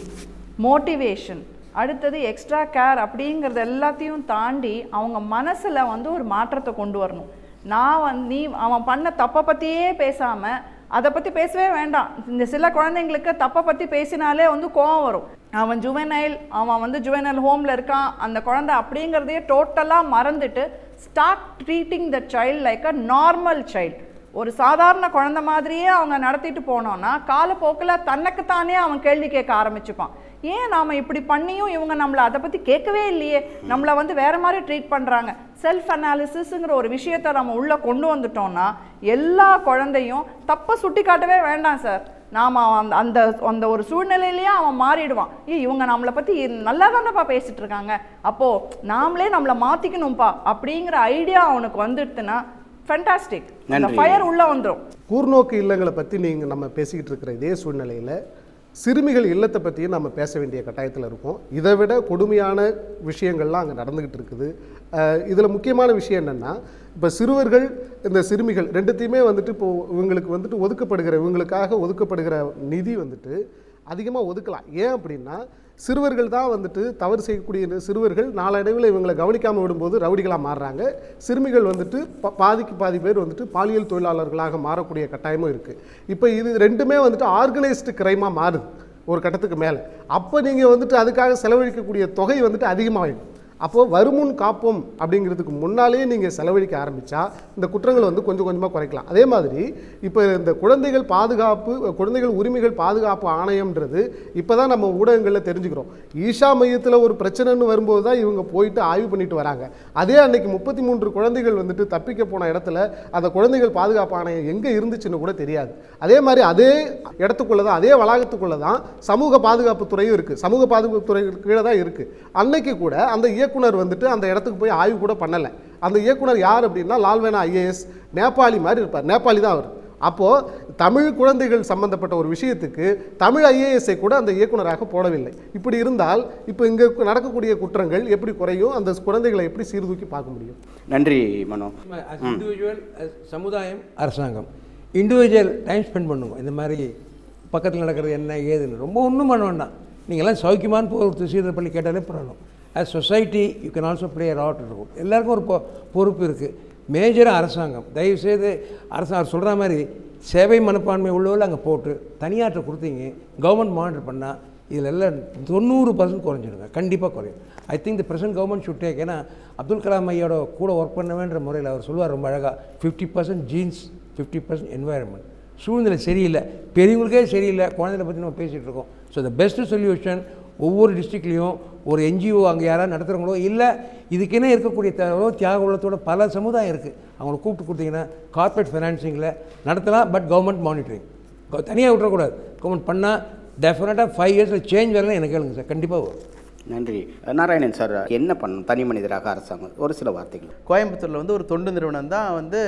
மோட்டிவேஷன், அடுத்தது எக்ஸ்ட்ரா கேர் அப்படிங்கிறது எல்லாத்தையும் தாண்டி அவங்க மனசில் வந்து ஒரு மாற்றத்தை கொண்டு வரணும். அவன் பண்ண தப்பை பற்றியே பேசாமல், அதை பற்றி பேசவே வேண்டாம். இந்த சில குழந்தைங்களுக்கு தப்பை பற்றி பேசினாலே வந்து கோவம் வரும். அவன் வந்து ஜுவனைல் ஹோமில் இருக்கான், அந்த குழந்தை அப்படிங்கிறதையே டோட்டலாக மறந்துட்டு start treating the child like a normal child. ஒரு சாதாரண குழந்தை மாதிரியே அவங்க நடத்திட்டு போனோன்னா காலப்போக்கில் தன்னைக்குத்தானே அவன் கேள்வி கேட்க ஆரம்பிச்சுப்பான். ஏன் நாம் இப்படி பண்ணியும் இவங்க நம்மளை அதை பற்றி கேட்கவே இல்லையே, நம்மளை வந்து வேறு மாதிரி ட்ரீட் பண்ணுறாங்க. செல்ஃப் அனாலிசிஸுங்கிற ஒரு விஷயத்தை நம்ம உள்ளே கொண்டு வந்துட்டோம்னா எல்லா குழந்தையும் தப்பை சுட்டி காட்டவே வேண்டாம் சார். நாம் அந்த அந்த ஒரு சூழ்நிலையிலேயே அவன் மாறிடுவான். இவங்க நம்மளை பற்றி நல்லா தானேப்பா பேசிகிட்டு இருக்காங்க, அப்போது நாமளே நம்மளை மாற்றிக்கணும்ப்பா அப்படிங்கிற ஐடியா அவனுக்கு வந்துடுதுன்னா ஃபேண்டாஸ்டிக், அந்த ஃபயர் உள்ளே வந்துடும். கூர்நோக்கு இல்லங்களை பற்றி நம்ம பேசிக்கிட்டு இருக்கிற இதே சூழ்நிலையில் சிறுமிகள் இல்லத்தை பற்றியும் நம்ம பேச வேண்டிய கட்டாயத்தில் இருக்கும். இதை விட கொடுமையான விஷயங்கள்லாம் அங்கே நடந்துக்கிட்டு இருக்குது. இதில் முக்கியமான விஷயம் என்னென்னா, இப்போ சிறுவர்கள் இந்த சிறுமிகள் ரெண்டுத்தையுமே வந்துட்டு இப்போது இவங்களுக்கு வந்துட்டு இவங்களுக்காக ஒதுக்கப்படுகிற நிதி வந்துட்டு அதிகமாக ஒதுக்கலாம். ஏன் அப்படின்னா சிறுவர்கள் தான் வந்துட்டு தவறு செய்யக்கூடிய சிறுவர்கள் நாளடைவில் இவங்களை கவனிக்காமல் விடும்போது ரவுடிகளாக மாறுறாங்க. சிறுமிகள் வந்துட்டு பாதிக்கு பாதி பேர் வந்துட்டு பாலியல் தொழிலாளர்களாக மாறக்கூடிய கட்டாயமும் இருக்குது. இப்போ இது ரெண்டுமே வந்துட்டு ஆர்கனைஸ்டு கிரைமாக மாறுது ஒரு கட்டத்துக்கு மேலே. அப்போ நீங்கள் வந்துட்டு அதுக்காக செலவழிக்கக்கூடிய தொகை வந்துட்டு அதிகமாகிடும். அப்போது வருமுன் காப்போம் அப்படிங்கிறதுக்கு முன்னாலேயே நீங்கள் செலவழிக்க ஆரம்பித்தா இந்த குற்றங்களை வந்து கொஞ்சம் கொஞ்சமாக குறைக்கலாம். அதே மாதிரி இப்போ இந்த குழந்தைகள் உரிமைகள் பாதுகாப்பு ஆணையம்ன்றது இப்போ தான் நம்ம ஊடகங்களில் தெரிஞ்சுக்கிறோம். ஈஷா மையத்தில் ஒரு பிரச்சனைன்னு வரும்போது தான் இவங்க போயிட்டு ஆய்வு பண்ணிட்டு வராங்க. அதே அன்னைக்கு 33 குழந்தைகள் வந்துட்டு தப்பிக்க போன இடத்துல அந்த குழந்தைகள் பாதுகாப்பு ஆணையம் எங்கே இருந்துச்சுன்னு கூட தெரியாது. அதே மாதிரி அதே இடத்துக்குள்ளே தான், அதே வளாகத்துக்குள்ளே தான் சமூக பாதுகாப்பு துறையும் இருக்குது. சமூக பாதுகாப்பு துறை கீழே தான் இருக்குது. அன்னைக்கு கூட அந்த இயக்குனர் வந்துட்டு அந்த இடத்துக்கு போய் ஆய்வு கூட பண்ணலை. அந்த இயக்குனர் யார் அப்படின்னா லால்வேனா IAS, நேபாளி மாதிரி இருப்பார், நேபாளி தான் அவர். அப்போது தமிழ் குழந்தைகள் சம்பந்தப்பட்ட ஒரு விஷயத்துக்கு தமிழ் IAS-ஐ கூட அந்த இயக்குனராக போடவில்லை. இப்படி இருந்தால் இப்போ இங்கே நடக்கக்கூடிய குற்றங்கள் எப்படி குறையும், அந்த குழந்தைகளை எப்படி சீர்தூக்கி பார்க்க முடியும்? நன்றி மனோ. இண்டிவிஜுவல் சமுதாயம், அரசாங்கம் இண்டிவிஜுவல் டைம் ஸ்பெண்ட் பண்ணுங்க. இந்த மாதிரி பக்கத்தில் நடக்கிறது என்ன ஏதுன்னு ரொம்ப ஒன்றும் பண்ண வேண்டாம். நீங்கள்லாம் சௌக்கியமான போகிறது சீரர் பள்ளி கேட்டாலே பரவாயில்ல. As society you can also play a role இருக்கும். எல்லாருக்கும் ஒரு பொறுப்பு இருக்குது. மேஜராக அரசாங்கம் தயவுசெய்து அரசாங்கம் சொல்கிற மாதிரி சேவை மனப்பான்மை உள்ளவர்கள் அங்கே போட்டு தனியாற்ற கொடுத்தீங்க, கவர்மெண்ட் மானிட்டர் பண்ணால் இதில் எல்லாம் 90% குறைஞ்சிடுங்க, கண்டிப்பாக குறையும். I think the present government should take. ஏன்னா அப்துல் கலாம் ஐயோட கூட ஒர்க் பண்ணவேன்ற முறையில் அவர் சொல்லுவார் ரொம்ப அழகாக, 50% ஜீன்ஸ் 50% என்வாயர்மெண்ட். சூழ்நிலை சரியில்லை, பெரியவங்களுக்கே சரியில்லை, குழந்தைகளை பற்றி நம்ம பேசிகிட்டு இருக்கோம். ஸோ த பெஸ்ட் சொல்யூஷன் ஒவ்வொரு டிஸ்ட்ரிக்ட்லேயும் ஒரு என்ஜிஓ அங்கே யாராவது நடத்துகிறவங்களோ இல்லை இதுக்குன்னே இருக்கக்கூடிய தியாக உள்ளத்தோட பல சமுதாயம் இருக்குது. அவங்கள கூப்பிட்டு கொடுத்தீங்கன்னா கார்ப்பரேட் ஃபைனான்சிங்கில் நடத்தலாம். பட் கவர்மெண்ட் மானிட்டரிங் தனியாக விட்டுறக்கூடாது. கவர்மெண்ட் பண்ணால் டெஃபினட்டாக 5 இயர்ஸில் சேஞ்ச் வரலாம். எனக்கு கேளுங்க சார், கண்டிப்பாக வரும். நன்றி. நாராயணன் சார், என்ன பண்ணணும் தனி மனிதராக அரசாங்கம்? ஒரு சில வார்த்தைகள். கோயம்புத்தூரில் வந்து ஒரு தொண்டு நிறுவனம் தான் வந்து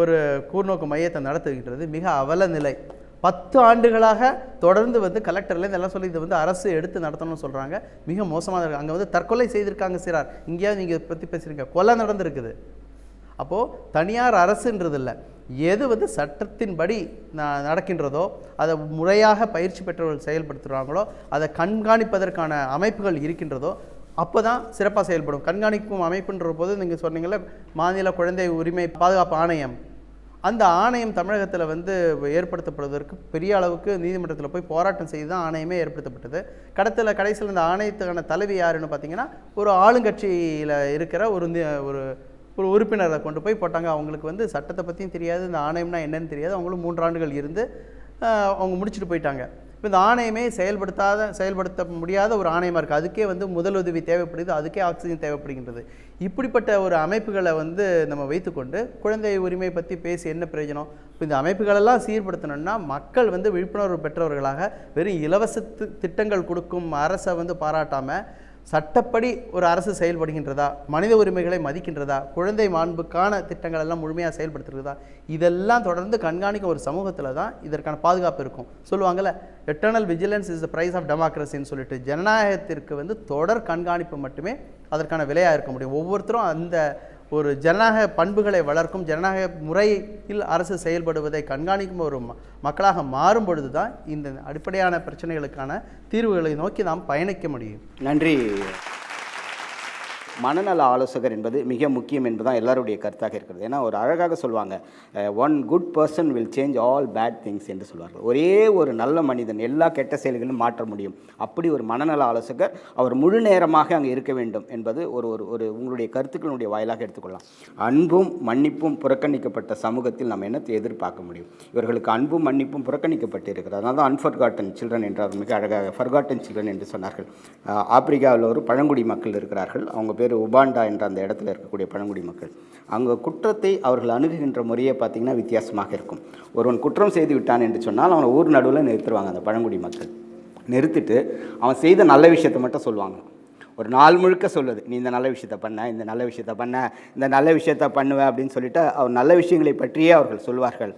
ஒரு கூர்நோக்கு மையத்தை நடத்துகின்றது. மிக அவல நிலை. 10 ஆண்டுகளாக தொடர்ந்து வந்து கலெக்டர்லேருந்து எல்லாம் சொல்லி இதை வந்து அரசு எடுத்து நடத்தணும்னு சொல்கிறாங்க. மிக மோசமாக இருக்குது. அங்கே வந்து தற்கொலை செய்திருக்காங்க சிறார். இங்கேயாவது நீங்கள் பற்றி பேசுகிறீங்க, கொலை நடந்திருக்குது. அப்போது தனியார் அரசுன்றது இல்லை, எது வந்து சட்டத்தின்படி நடக்கின்றதோ அதை முறையாக பயிற்சி பெற்றவர்கள் செயல்படுத்துகிறாங்களோ அதை கண்காணிப்பதற்கான அமைப்புகள் இருக்கின்றதோ அப்போ தான் சிறப்பாக செயல்படும். கண்காணிக்கும் அமைப்புன்ற போது நீங்கள் சொன்னீங்களே மாநில குழந்தை உரிமை பாதுகாப்பு ஆணையம், அந்த ஆணையம் தமிழகத்தில் வந்து ஏற்படுத்தப்படுவதற்கு பெரிய அளவுக்கு நீதிமன்றத்தில் போய் போராட்டம் செய்து தான் ஆணையமே ஏற்படுத்தப்பட்டது. கடைசியில் இந்த ஆணையத்துக்கான தலைவி யாருன்னு பார்த்தீங்கன்னா ஒரு ஆளுங்கட்சியில் இருக்கிற ஒரு உறுப்பினரை கொண்டு போய் போட்டாங்க. அவங்களுக்கு வந்து சட்டத்தை பற்றியும் தெரியாது, இந்த ஆணையம்னா என்னன்னு தெரியாது. அவங்களும் 3 ஆண்டுகள் இருந்து அவங்க முடிச்சுட்டு போயிட்டாங்க. இப்போ இந்த ஆணையமே செயல்படுத்த முடியாத ஒரு ஆணையமாக இருக்குது. அதுக்கே வந்து முதலுதவி தேவைப்படுது, அதுக்கே ஆக்சிஜன் தேவைப்படுகின்றது. இப்படிப்பட்ட ஒரு அமைப்புகளை வந்து நம்ம வைத்துக்கொண்டு குழந்தை உரிமை பற்றி பேசி என்ன பிரயோஜனம்? இப்போ இந்த அமைப்புகளெல்லாம் சீர்படுத்தணும்னா மக்கள் வந்து விழிப்புணர்வு பெற்றவர்களாக வெறும் இலவச திட்டங்கள் கொடுக்கும் அரசை வந்து பாராட்டாமல் சட்டப்படி ஒரு அரசு செயல்படுகின்றதா, மனித உரிமைகளை மதிக்கின்றதா, குழந்தை மாண்புக்கான திட்டங்கள் எல்லாம் முழுமையாக செயல்படுத்துகிறதா, இதெல்லாம் தொடர்ந்து கண்காணிக்க ஒரு சமூகத்தில் தான் இதற்கான பாதுகாப்பு இருக்கும். சொல்லுவாங்கள்ல, eternal vigilance is the price of டெமோக்ரஸின்னு சொல்லிட்டு, ஜனநாயகத்திற்கு வந்து தொடர் கண்காணிப்பு மட்டுமே அதற்கான விலையாக இருக்க முடியும். ஒவ்வொருத்தரும் அந்த ஒரு ஜனநாயக பண்புகளை வளர்க்கும் ஜனநாயக முறையில் அரசு செயல்படுவதை கண்காணிக்கும் ஒரு மக்களாக மாறும் பொழுது தான் இந்த அடிப்படையான பிரச்சனைகளுக்கான தீர்வுகளை நோக்கி நாம் பயணிக்க முடியும். நன்றி. மனநல ஆலோசகர் என்பது மிக முக்கியம் என்பதுதான் எல்லாருடைய கருத்தாக இருக்கிறது. ஏன்னா ஒரு அழகாக சொல்லுவாங்க, one good person will change all bad things என்று சொல்வார்கள். ஒரே ஒரு நல்ல மனிதன் எல்லா கெட்ட செயல்களும் மாற்ற முடியும். அப்படி ஒரு மனநல ஆலோசகர் அவர் முழு நேரமாக அங்கே இருக்க வேண்டும் என்பது ஒரு உங்களுடைய கருத்துக்களுடைய வாயிலாக எடுத்துக்கொள்ளலாம். அன்பும் மன்னிப்பும் புறக்கணிக்கப்பட்ட சமூகத்தில் நம்ம என்னத்தை எதிர்பார்க்க முடியும்? இவர்களுக்கு அன்பும் மன்னிப்பும் புறக்கணிக்கப்பட்டு இருக்கிறது. அதனால தான் அன்ஃபர்காட்டன் சில்ட்ரன் என்றார், மிக அழகாக ஃபர்காட்டன் சில்ட்ரன் என்று சொன்னார்கள். ஆப்பிரிக்காவில் ஒரு பழங்குடி மக்கள் இருக்கிறார்கள். அவங்க பேர் உபாண்டா என்ற அந்த இடத்துல இருக்கக்கூடிய பழங்குடி மக்கள். அங்கே குற்றத்தை அவர்கள் அணுகுகின்ற முறையை பார்த்திங்கன்னா வித்தியாசமாக இருக்கும். ஒருவன் குற்றம் செய்து விட்டான் என்று சொன்னால் அவனை ஊர் நடுவில் நிறுத்துருவாங்க. அந்த பழங்குடி மக்கள் நிறுத்திட்டு அவன் செய்த நல்ல விஷயத்தை மட்டும் சொல்லுவாங்க. ஒரு நாள் முழுக்க சொல்லுது, நீ இந்த நல்ல விஷயத்தை பண்ண, இந்த நல்ல விஷயத்தை பண்ண, இந்த நல்ல விஷயத்தை பண்ணுவேன் அப்படின்னு சொல்லிட்டு அவர் நல்ல விஷயங்களை பற்றியே அவர்கள் சொல்வார்கள்.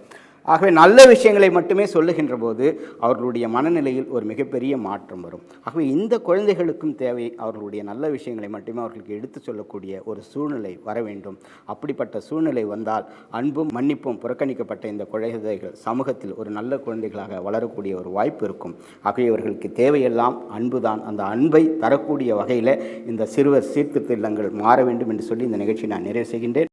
ஆகவே நல்ல விஷயங்களை மட்டுமே சொல்லுகின்ற போது அவர்களுடைய மனநிலையில் ஒரு மிகப்பெரிய மாற்றம் வரும். ஆகவே இந்த குழந்தைகளுக்கும் தேவை அவர்களுடைய நல்ல விஷயங்களை மட்டுமே அவர்களுக்கு எடுத்து சொல்லக்கூடிய ஒரு சூழ்நிலை வர வேண்டும். அப்படிப்பட்ட சூழ்நிலை வந்தால் அன்பும் மன்னிப்பும் புறக்கணிக்கப்பட்ட இந்த குழந்தைகள் சமூகத்தில் ஒரு நல்ல குழந்தைகளாக வளரக்கூடிய ஒரு வாய்ப்பு இருக்கும். ஆகவே இவர்களுக்கு தேவையெல்லாம் அன்பு தான். அந்த அன்பை தரக்கூடிய வகையில் இந்த சிறுவர் சீர்திருத்த இல்லங்கள் மாற வேண்டும் என்று சொல்லி இந்த நிகழ்ச்சியை நான் நிறைவு செய்கின்றேன்.